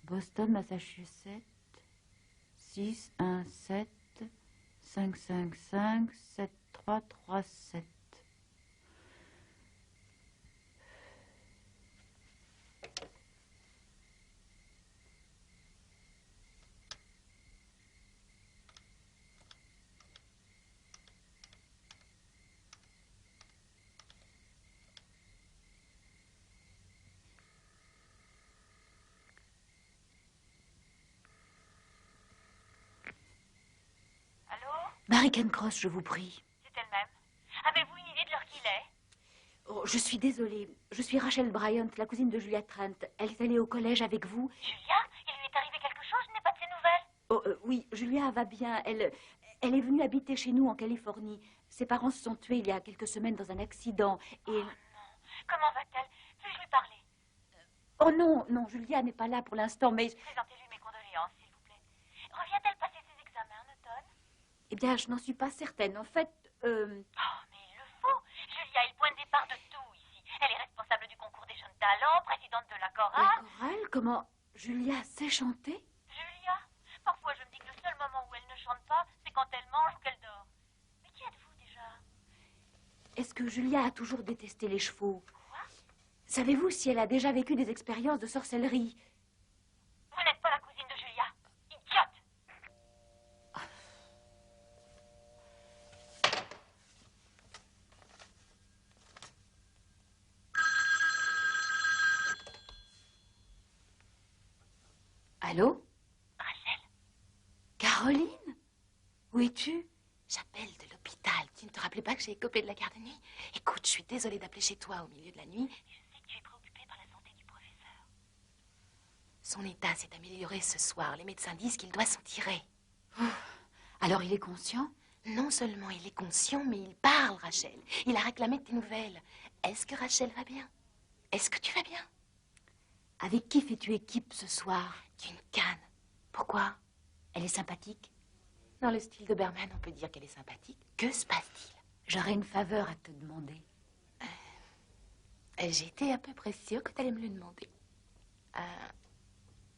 Boston, Massachusetts, 617 555 7337. Mary Cancross, je vous prie. C'est elle-même. Avez-vous une idée de l'heure qu'il est? Oh, je suis désolée. Je suis Rachel Bryant, la cousine de Julia Trent. Elle est allée au collège avec vous. Julia? Il lui est arrivé quelque chose? Je n'ai pas de ses nouvelles. Oh, oui, Julia va bien. Elle est venue habiter chez nous en Californie. Ses parents se sont tués il y a quelques semaines dans un accident. Et... Oh non. Comment va-t-elle? Puis-je lui parler? Oh non, non, Julia n'est pas là pour l'instant, mais... Présentez-lui mes condoléances, s'il vous plaît. Revient-elle passer ses examens en automne? Eh bien, je n'en suis pas certaine. En fait, Oh, mais il le faut. Julia est le point de départ de tout ici. Elle est responsable du concours des jeunes talents, présidente de la chorale. La chorale? Comment Julia sait chanter? Julia? Parfois, je me dis que le seul moment où elle ne chante pas, c'est quand elle mange ou qu'elle dort. Mais qui êtes-vous déjà? Est-ce que Julia a toujours détesté les chevaux? Quoi? Savez-vous si elle a déjà vécu des expériences de sorcellerie? Vous n'êtes pas la cousine de Julia. Idiote! Allô? Rachel, Caroline? Où es-tu? j'appelle de l'hôpital. Tu ne te rappelais pas que j'ai écopé de la garde de nuit? Écoute, je suis désolée d'appeler chez toi au milieu de la nuit. Je sais que tu es préoccupée par la santé du professeur. Son état s'est amélioré ce soir. Les médecins disent qu'il doit s'en tirer. Alors il est conscient? Non seulement il est conscient, mais il parle, Rachel. Il a réclamé tes nouvelles. Est-ce que Rachel va bien? Est-ce que tu vas bien? Avec qui fais-tu équipe ce soir? D'une canne. Pourquoi? Elle est sympathique? Dans le style de Berman, on peut dire qu'elle est sympathique. Que se passe-t-il? J'aurais une faveur à te demander. J'étais à peu près sûre que tu allais me le demander.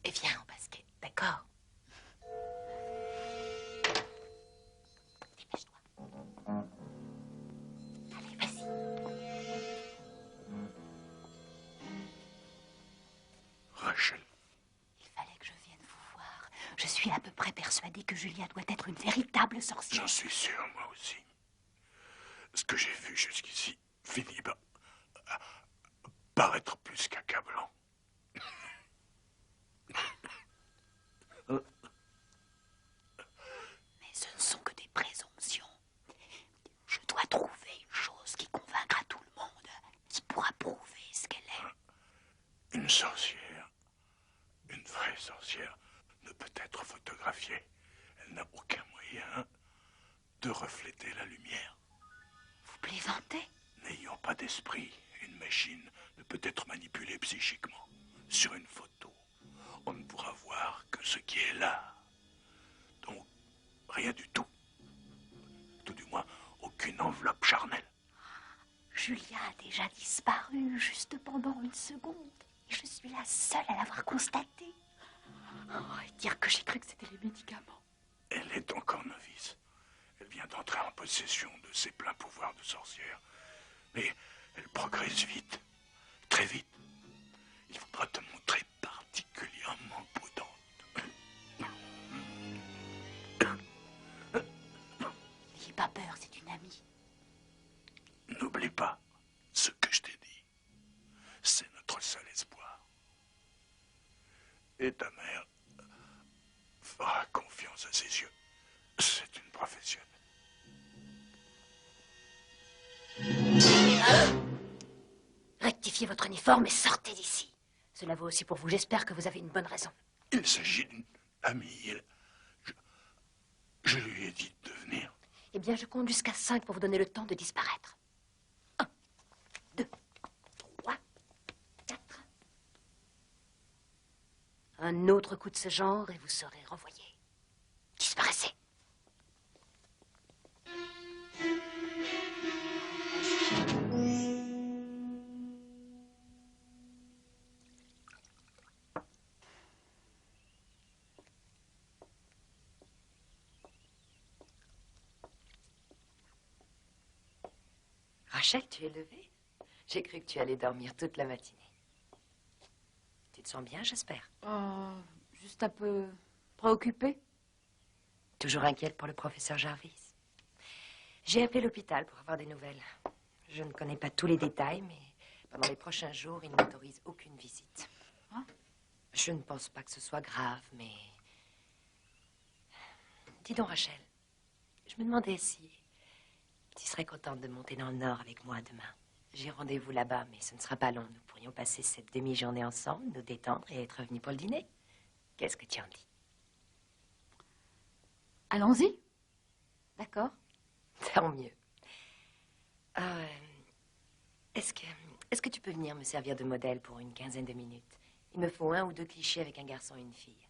Et viens au basket, d'accord? Dépêche-toi. Allez, vas-y. Rachel. Il fallait que je vienne vous voir. Je suis à peu près persuadée que Julia doit être une véritable sorcière. J'en suis sûr, moi aussi. Ce que j'ai vu jusqu'ici finit par être plus qu'accablant. Mais ce ne sont que des présomptions. Je dois trouver une chose qui convaincra tout le monde, qui pourra prouver ce qu'elle est. Une sorcière, une vraie sorcière, ne peut être photographiée. Elle n'a aucun moyen de refléter la lumière. Vous plaisantez? N'ayant pas d'esprit, une machine ne peut être manipulée psychiquement. Sur une photo, on ne pourra voir que ce qui est là. Donc, rien du tout. Tout du moins, aucune enveloppe charnelle. Julia a déjà disparu juste pendant une seconde. Et je suis la seule à l'avoir constaté. Oh, et dire que j'ai cru que c'était les médicaments. Elle est encore novice. Elle vient d'entrer en possession de ses pleins pouvoirs de sorcière. Mais elle progresse vite, très vite. Il faudra te montrer particulièrement prudente. N'ayez pas peur, c'est une amie. N'oublie pas ce que je t'ai dit. C'est notre seul espoir. Et ta mère fera confiance à ses yeux. C'est une professionnelle. Rectifiez votre uniforme et sortez d'ici. Cela vaut aussi pour vous. J'espère que vous avez une bonne raison. Il s'agit d'une amie. Je lui ai dit de venir. Eh bien, je compte jusqu'à 5 pour vous donner le temps de disparaître. 1, 2, 3, 4. Un autre coup de ce genre et vous serez renvoyé. Disparaissez. Rachel, tu es levée? J'ai cru que tu allais dormir toute la matinée. Tu te sens bien, j'espère? Oh, juste un peu préoccupée. Toujours inquiète pour le professeur Jarvis. J'ai appelé l'hôpital pour avoir des nouvelles. Je ne connais pas tous les détails, mais pendant les prochains jours, ils n'autorisent aucune visite. Hein? Je ne pense pas que ce soit grave, mais... Dis donc, Rachel, je me demandais si tu serais contente de monter dans le Nord avec moi demain. J'ai rendez-vous là-bas, mais ce ne sera pas long. Nous pourrions passer cette demi-journée ensemble, nous détendre et être revenus pour le dîner. Qu'est-ce que tu en dis? Allons-y. D'accord. Tant mieux. Est-ce que tu peux venir me servir de modèle pour une quinzaine de minutes? Il me faut 1 ou 2 clichés avec un garçon et une fille.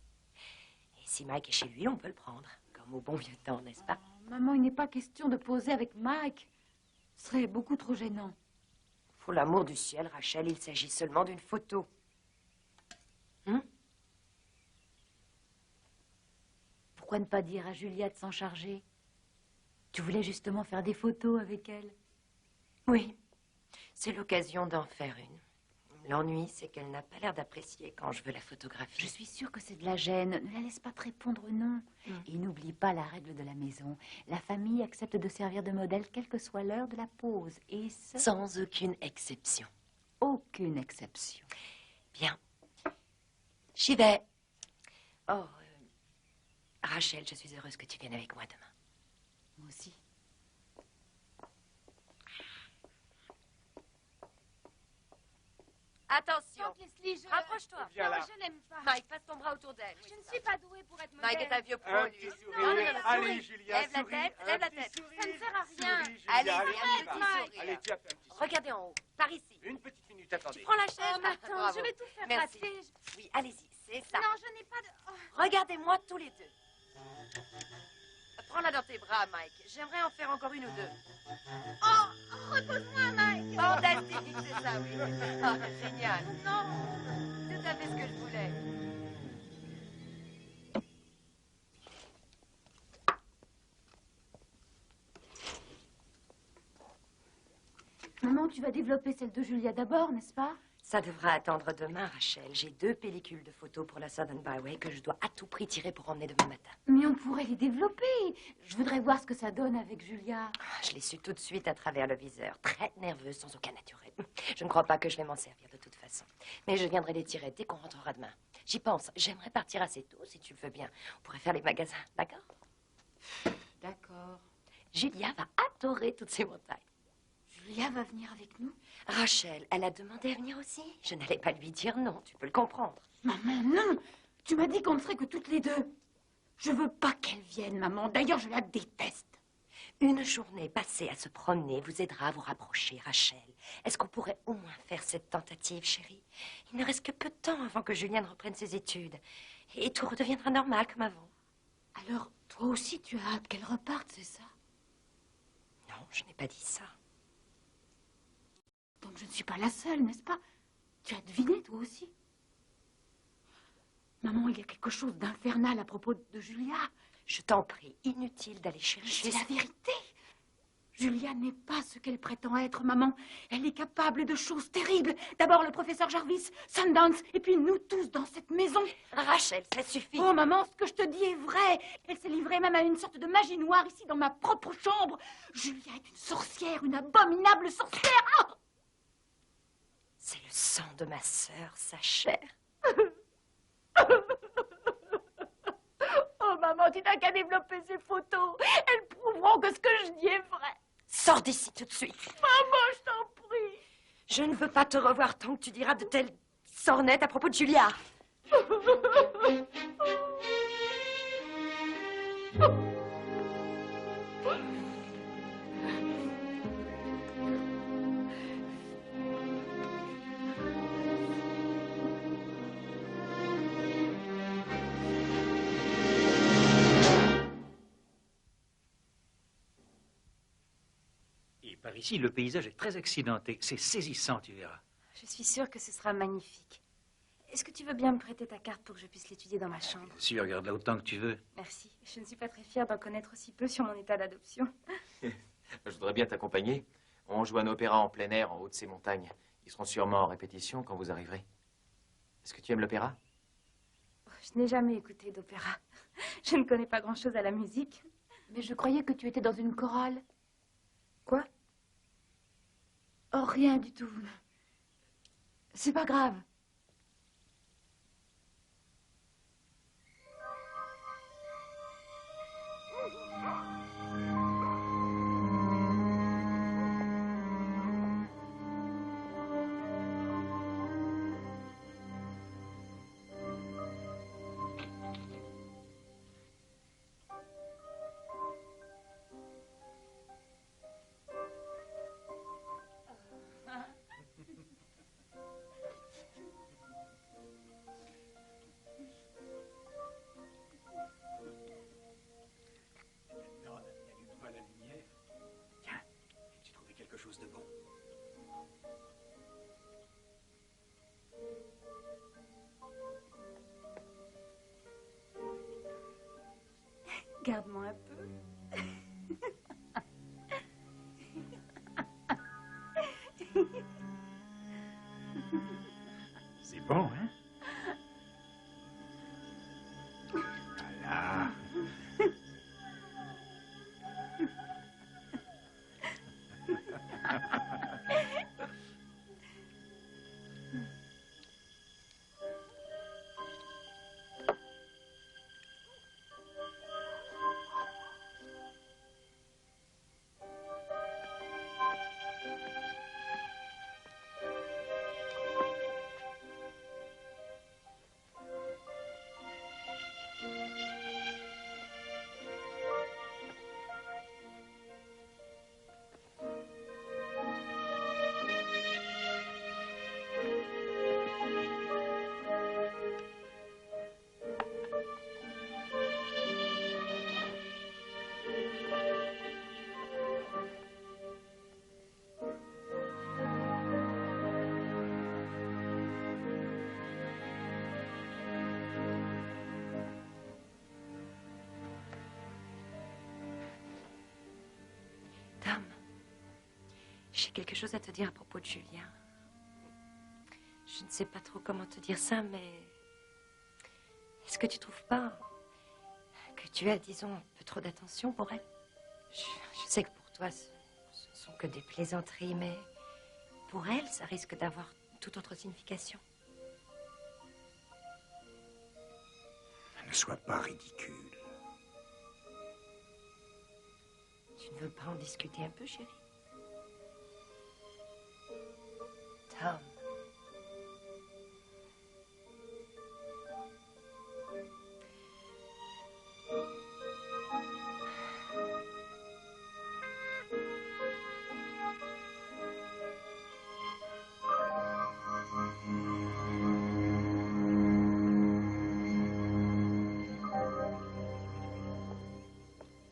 Et si Mike est chez lui, on peut le prendre. Comme au bon vieux temps, n'est-ce pas? Oh, maman, il n'est pas question de poser avec Mike. Ce serait beaucoup trop gênant. Pour l'amour du ciel, Rachel, il s'agit seulement d'une photo. Pourquoi ne pas dire à Julia de s'en charger? Tu voulais justement faire des photos avec elle. Oui, c'est l'occasion d'en faire une. L'ennui, c'est qu'elle n'a pas l'air d'apprécier quand je veux la photographier. Je suis sûre que c'est de la gêne. Ne la laisse pas te répondre non. Et n'oublie pas la règle de la maison. La famille accepte de servir de modèle quelle que soit l'heure de la pause. Et ce... Sans aucune exception. Aucune exception. Bien. J'y vais. Oh, Rachel, je suis heureuse que tu viennes avec moi demain. Moi aussi. Attention. Leslie, Rapproche-toi. Non, je n'aime pas. Mike, passe ton bras autour d'elle. Je ne suis pas douée pour être modèle. Mike est un vieux pro, Un lui. petit sourire. Non, non, non, Allez, souris. Julia, Lève la souris. tête, Un lève la petit tête. sourire. Ça ne sert à rien. Allez, Julia, un allez, petit Mike. sourire. Allez, tiens, fais un petit sourire. Regardez en haut, par ici. Une petite minute, attendez. Tu prends la chaise. Oh, mais attends, Bravo. je vais tout faire Merci. rater. Oui, allez-y, c'est ça. Non, je n'ai pas de... Oh. Regardez-moi tous les deux. Prends-la dans tes bras, Mike. J'aimerais en faire encore une ou deux. t'ai dit que c'est ça, oui. Ah, génial. Non, tout à fait ce que je voulais. Maman, tu vas développer celle de Julia d'abord, n'est-ce pas? Ça devra attendre demain, Rachel. J'ai 2 pellicules de photos pour la Southern Byway que je dois à tout prix tirer pour emmener demain matin. Mais on pourrait les développer. Je voudrais voir ce que ça donne avec Julia. Je l'ai su tout de suite à travers le viseur. Très nerveuse, sans aucun naturel. Je ne crois pas que je vais m'en servir de toute façon. Mais je viendrai les tirer dès qu'on rentrera demain. J'y pense. J'aimerais partir assez tôt, si tu le veux bien. On pourrait faire les magasins, d'accord? D'accord. Julia va adorer toutes ces montagnes. Julia va venir avec nous? Rachel, elle a demandé à venir aussi. Je n'allais pas lui dire non, tu peux le comprendre. Maman, non! Tu m'as dit qu'on ne serait que toutes les deux. Je veux pas qu'elle vienne, maman. D'ailleurs, je la déteste. Une journée passée à se promener vous aidera à vous rapprocher, Rachel. Est-ce qu'on pourrait au moins faire cette tentative, chérie? Il ne reste que peu de temps avant que Juliane reprenne ses études. Et tout redeviendra normal comme avant. Alors, toi aussi, tu as hâte qu'elle reparte, c'est ça? Non, je n'ai pas dit ça. Donc je ne suis pas la seule, n'est-ce pas? Tu as deviné, toi aussi? Maman, il y a quelque chose d'infernal à propos de Julia. Je t'en prie, inutile d'aller chercher... C'est la vérité. Julia n'est pas ce qu'elle prétend être, maman. Elle est capable de choses terribles. D'abord le professeur Jarvis, Sundance, et puis nous tous dans cette maison. Rachel, ça suffit. Oh, maman, ce que je te dis est vrai. Elle s'est livrée même à une sorte de magie noire ici dans ma propre chambre. Julia est une sorcière, une abominable sorcière. Oh! C'est le sang de ma sœur, sa chair. Oh, maman, tu n'as qu'à développer ces photos. Elles prouveront que ce que je dis est vrai. Sors d'ici tout de suite. Maman, je t'en prie. Je ne veux pas te revoir tant que tu diras de telles sornettes à propos de Julia. Par ici, le paysage est très accidenté. C'est saisissant, tu verras. Je suis sûre que ce sera magnifique. Est-ce que tu veux bien me prêter ta carte pour que je puisse l'étudier dans ma chambre? Bien sûr, regarde-la autant que tu veux. Merci. Je ne suis pas très fière d'en connaître aussi peu sur mon état d'adoption. Je voudrais bien t'accompagner. On joue un opéra en plein air en haut de ces montagnes. Ils seront sûrement en répétition quand vous arriverez. Est-ce que tu aimes l'opéra? Je n'ai jamais écouté d'opéra. Je ne connais pas grand-chose à la musique. Mais je croyais que tu étais dans une chorale. Quoi? Oh, rien du tout. C'est pas grave. De bon. Garde-moi un peu. C'est bon, hein? Voilà. J'ai quelque chose à te dire à propos de Julien. Je ne sais pas trop comment te dire ça, mais... Est-ce que tu trouves pas que tu as, disons, un peu trop d'attention pour elle? Je sais que pour toi, ce ne sont que des plaisanteries, mais pour elle, ça risque d'avoir toute autre signification. Ne sois pas ridicule. Tu ne veux pas en discuter un peu, chérie? Tom.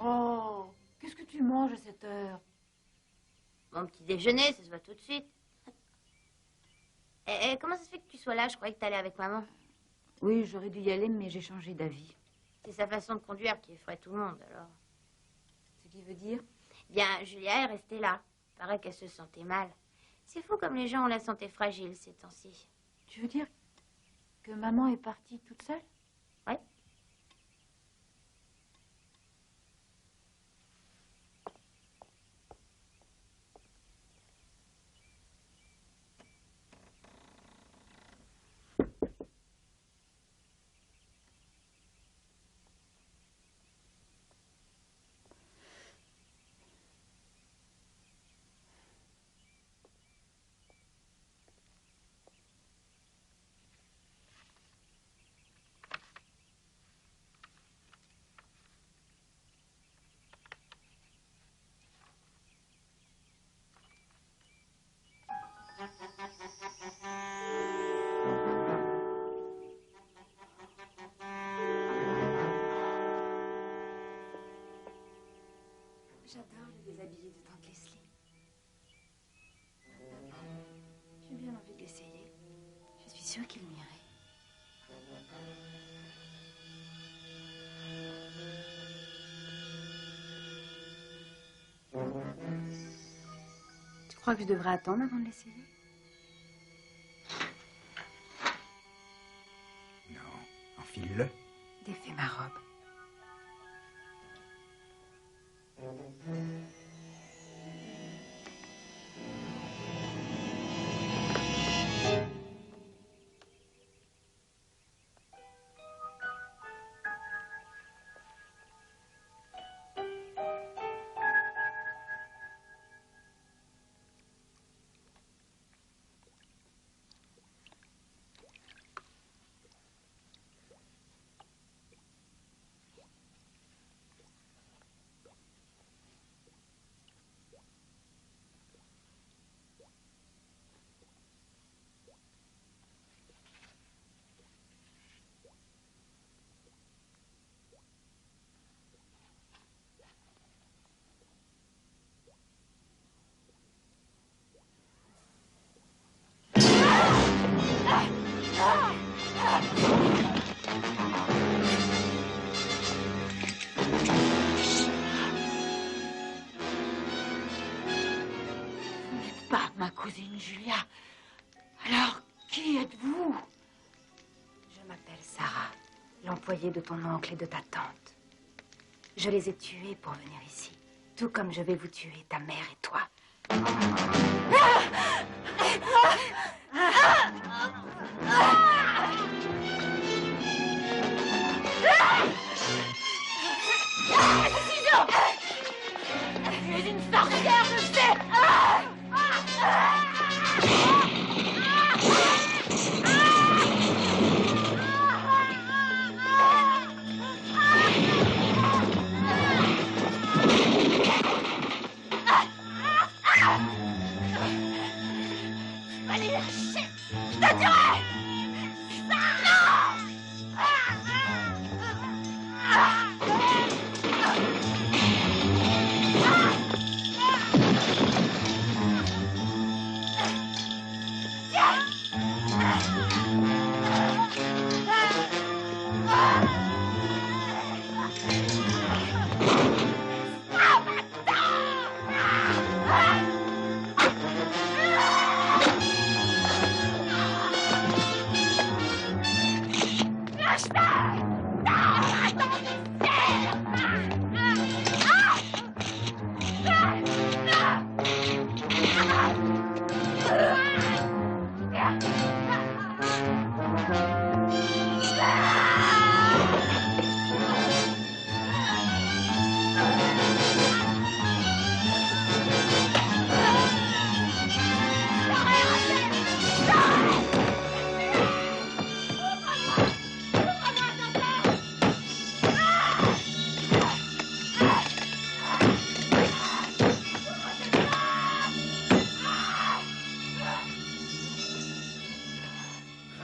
Oh, qu'est-ce que tu manges à cette heure? Mon petit déjeuner, ça se voit tout de suite. Et comment ça se fait que tu sois là? Je croyais que t'allais avec maman. Oui, j'aurais dû y aller, mais j'ai changé d'avis. C'est sa façon de conduire qui effraie tout le monde, alors. Ce qui veut dire? Bien, Julia est restée là. Paraît qu'elle se sentait mal. C'est fou comme les gens ont la santé fragile ces temps-ci. Tu veux dire que maman est partie toute seule? Ouais. J'adore le déshabillé de tante Leslie. J'ai bien envie de l'essayer. Je suis sûre qu'il m'irait. Tu crois que je devrais attendre avant de l'essayer? Non, enfile-le. Défais ma robe. Pas ma cousine Julia. Alors, qui êtes-vous? Je m'appelle Sarah, l'employée de ton oncle et de ta tante. Je les ai tués pour venir ici, tout comme je vais vous tuer, ta mère et toi. Tu es une sorcière, je sais. Allez, lâchez. Je te tuerai.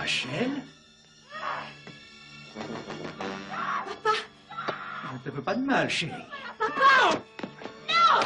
Rachel? Papa! Je ne te veux pas de mal, chérie. Papa! Non!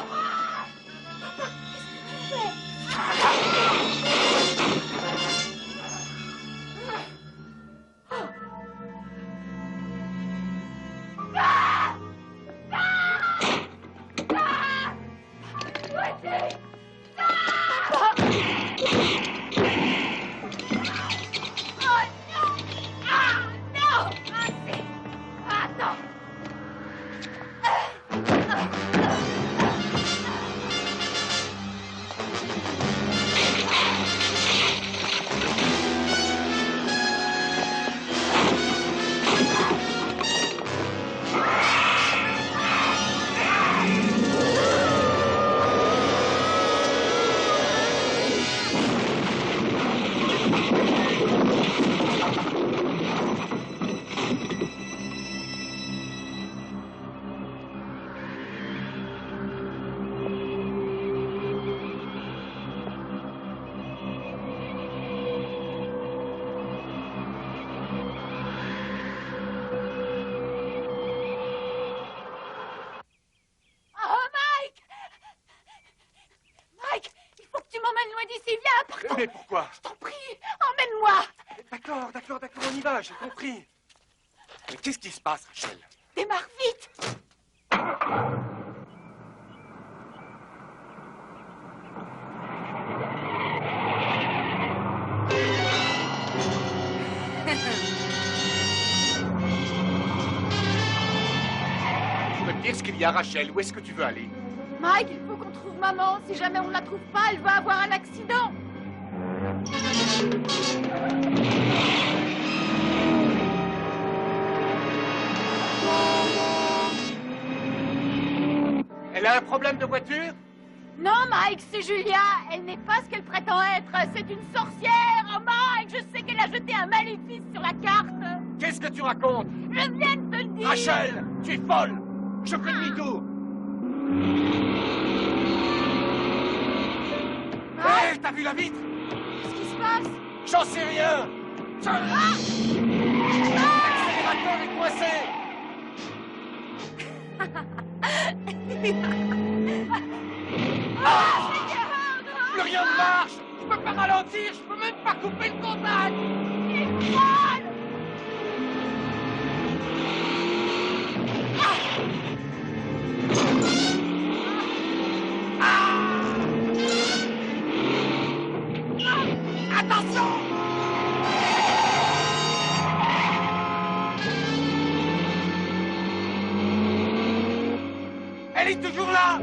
Mais pourquoi? Je t'en prie, emmène-moi. D'accord, on y va, j'ai compris. Mais qu'est-ce qui se passe, Rachel? Démarre vite. Tu peux me dire ce qu'il y a, Rachel? Où est-ce que tu veux aller? Mike, il faut qu'on trouve maman. Si jamais on ne la trouve pas, elle va avoir un accident. Elle a un problème de voiture? Non, Mike, c'est Julia. Elle n'est pas ce qu'elle prétend être. C'est une sorcière. Oh, Mike, je sais qu'elle a jeté un maléfice sur la carte. Qu'est-ce que tu racontes? Je viens de te le dire. Rachel, tu es folle. Je fais demi-tour. Hé, t'as vu la vitre? Qu'est-ce qui se passe? J'en sais rien. L'accélérateur est coincé. Plus rien ne marche. Je peux pas ralentir. Je peux même pas couper le contact. Il est folle. Attention! Elle est toujours là!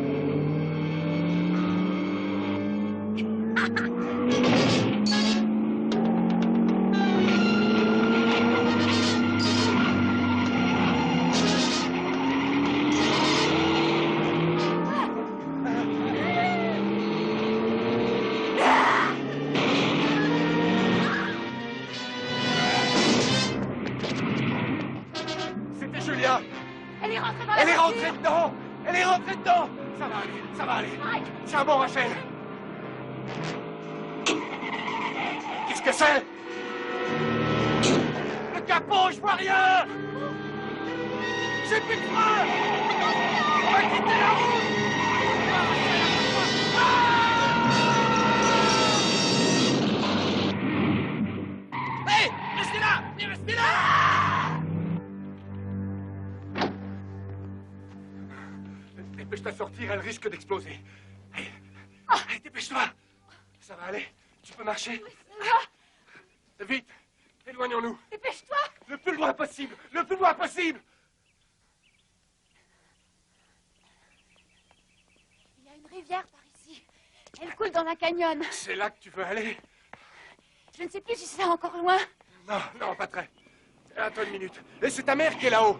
C'était Julia! Elle est rentrée dans la Elle est voiture. rentrée dedans! Elle est rentrée dedans! Ça va aller, ça va aller. Tiens bon, Rachel. Qu'est-ce que c'est? Le capot, je vois rien! J'ai plus de frein! On va quitter la route! Hé! Restez là! Restez là! Dépêche-toi de sortir, elle risque d'exploser. Allez, dépêche-toi. Ça va aller. Tu peux marcher. Vite, éloignons-nous. Dépêche-toi. Le plus loin possible. Le plus loin possible. Il y a une rivière par ici. Elle coule dans la canyon. C'est là que tu veux aller? Je ne sais plus si c'est encore loin. Non, non, pas très. Attends une minute. Et c'est ta mère qui est là-haut.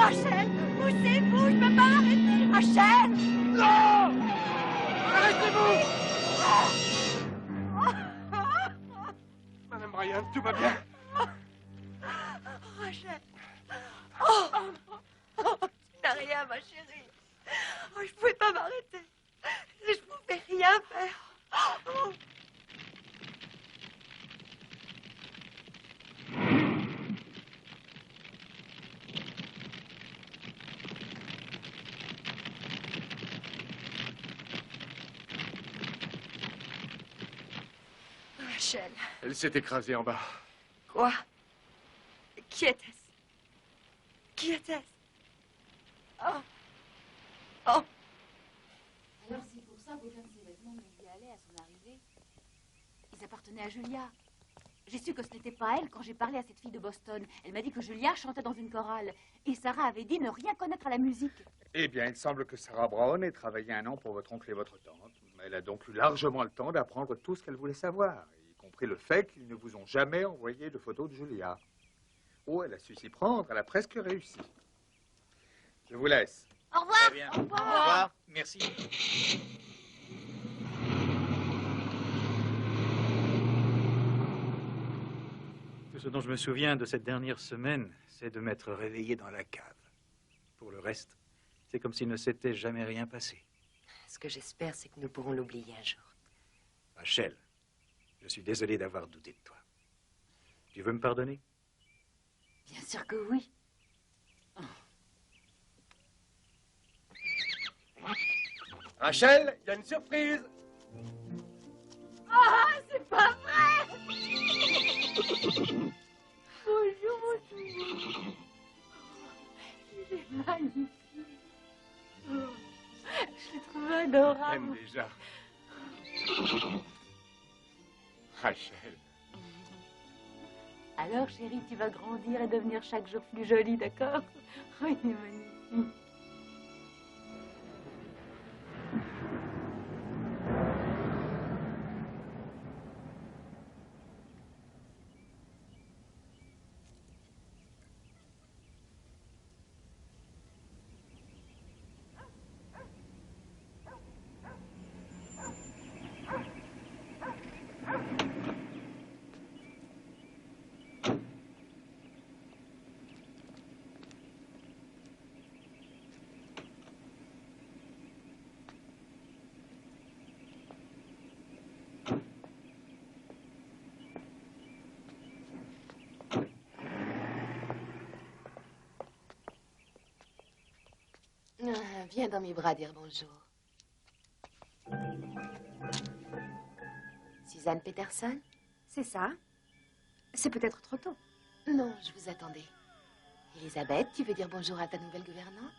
Rachel, poussez-vous, je peux pas m'arrêter. Rachel! Non! Arrêtez-vous! Madame Bryant, tout va bien? Rachel! Oh, tu n'as rien, ma chérie. Oh, je pouvais pas m'arrêter. Je pouvais rien faire. Oh. Rachel. Elle s'est écrasée en bas. Quoi? Qui était-ce? Qui était-ce? Oh. Oh. Alors c'est pour ça qu'aucun de ses vêtements ne lui allait à son arrivée. Ils appartenaient à Julia. J'ai su que ce n'était pas elle quand j'ai parlé à cette fille de Boston. Elle m'a dit que Julia chantait dans une chorale. Et Sarah avait dit ne rien connaître à la musique. Eh bien, il semble que Sarah Brown ait travaillé 1 an pour votre oncle et votre tante. Elle a donc eu largement le temps d'apprendre tout ce qu'elle voulait savoir, y compris le fait qu'ils ne vous ont jamais envoyé de photos de Julia. Oh, elle a su s'y prendre, elle a presque réussi. Je vous laisse. Au revoir. Très bien. Au revoir. Merci. Tout ce dont je me souviens de cette dernière semaine, c'est de m'être réveillé dans la cave. Pour le reste, c'est comme s'il ne s'était jamais rien passé. Ce que j'espère, c'est que nous pourrons l'oublier un jour. Rachel, je suis désolé d'avoir douté de toi. Tu veux me pardonner? Bien sûr que oui. Rachel, il y a une surprise. Ah, c'est pas vrai! Bonjour, bonjour. Il est magnifique. Oh, je l'ai trouvé adorable. Même déjà. Rachel. Alors, chérie, tu vas grandir et devenir chaque jour plus jolie, d'accord? Oh, il est magnifique. Viens dans mes bras dire bonjour. Suzanne Peterson? C'est ça. C'est peut-être trop tôt. Non, je vous attendais. Elisabeth, tu veux dire bonjour à ta nouvelle gouvernante?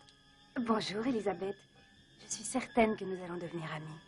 Bonjour, Elisabeth. Je suis certaine que nous allons devenir amies.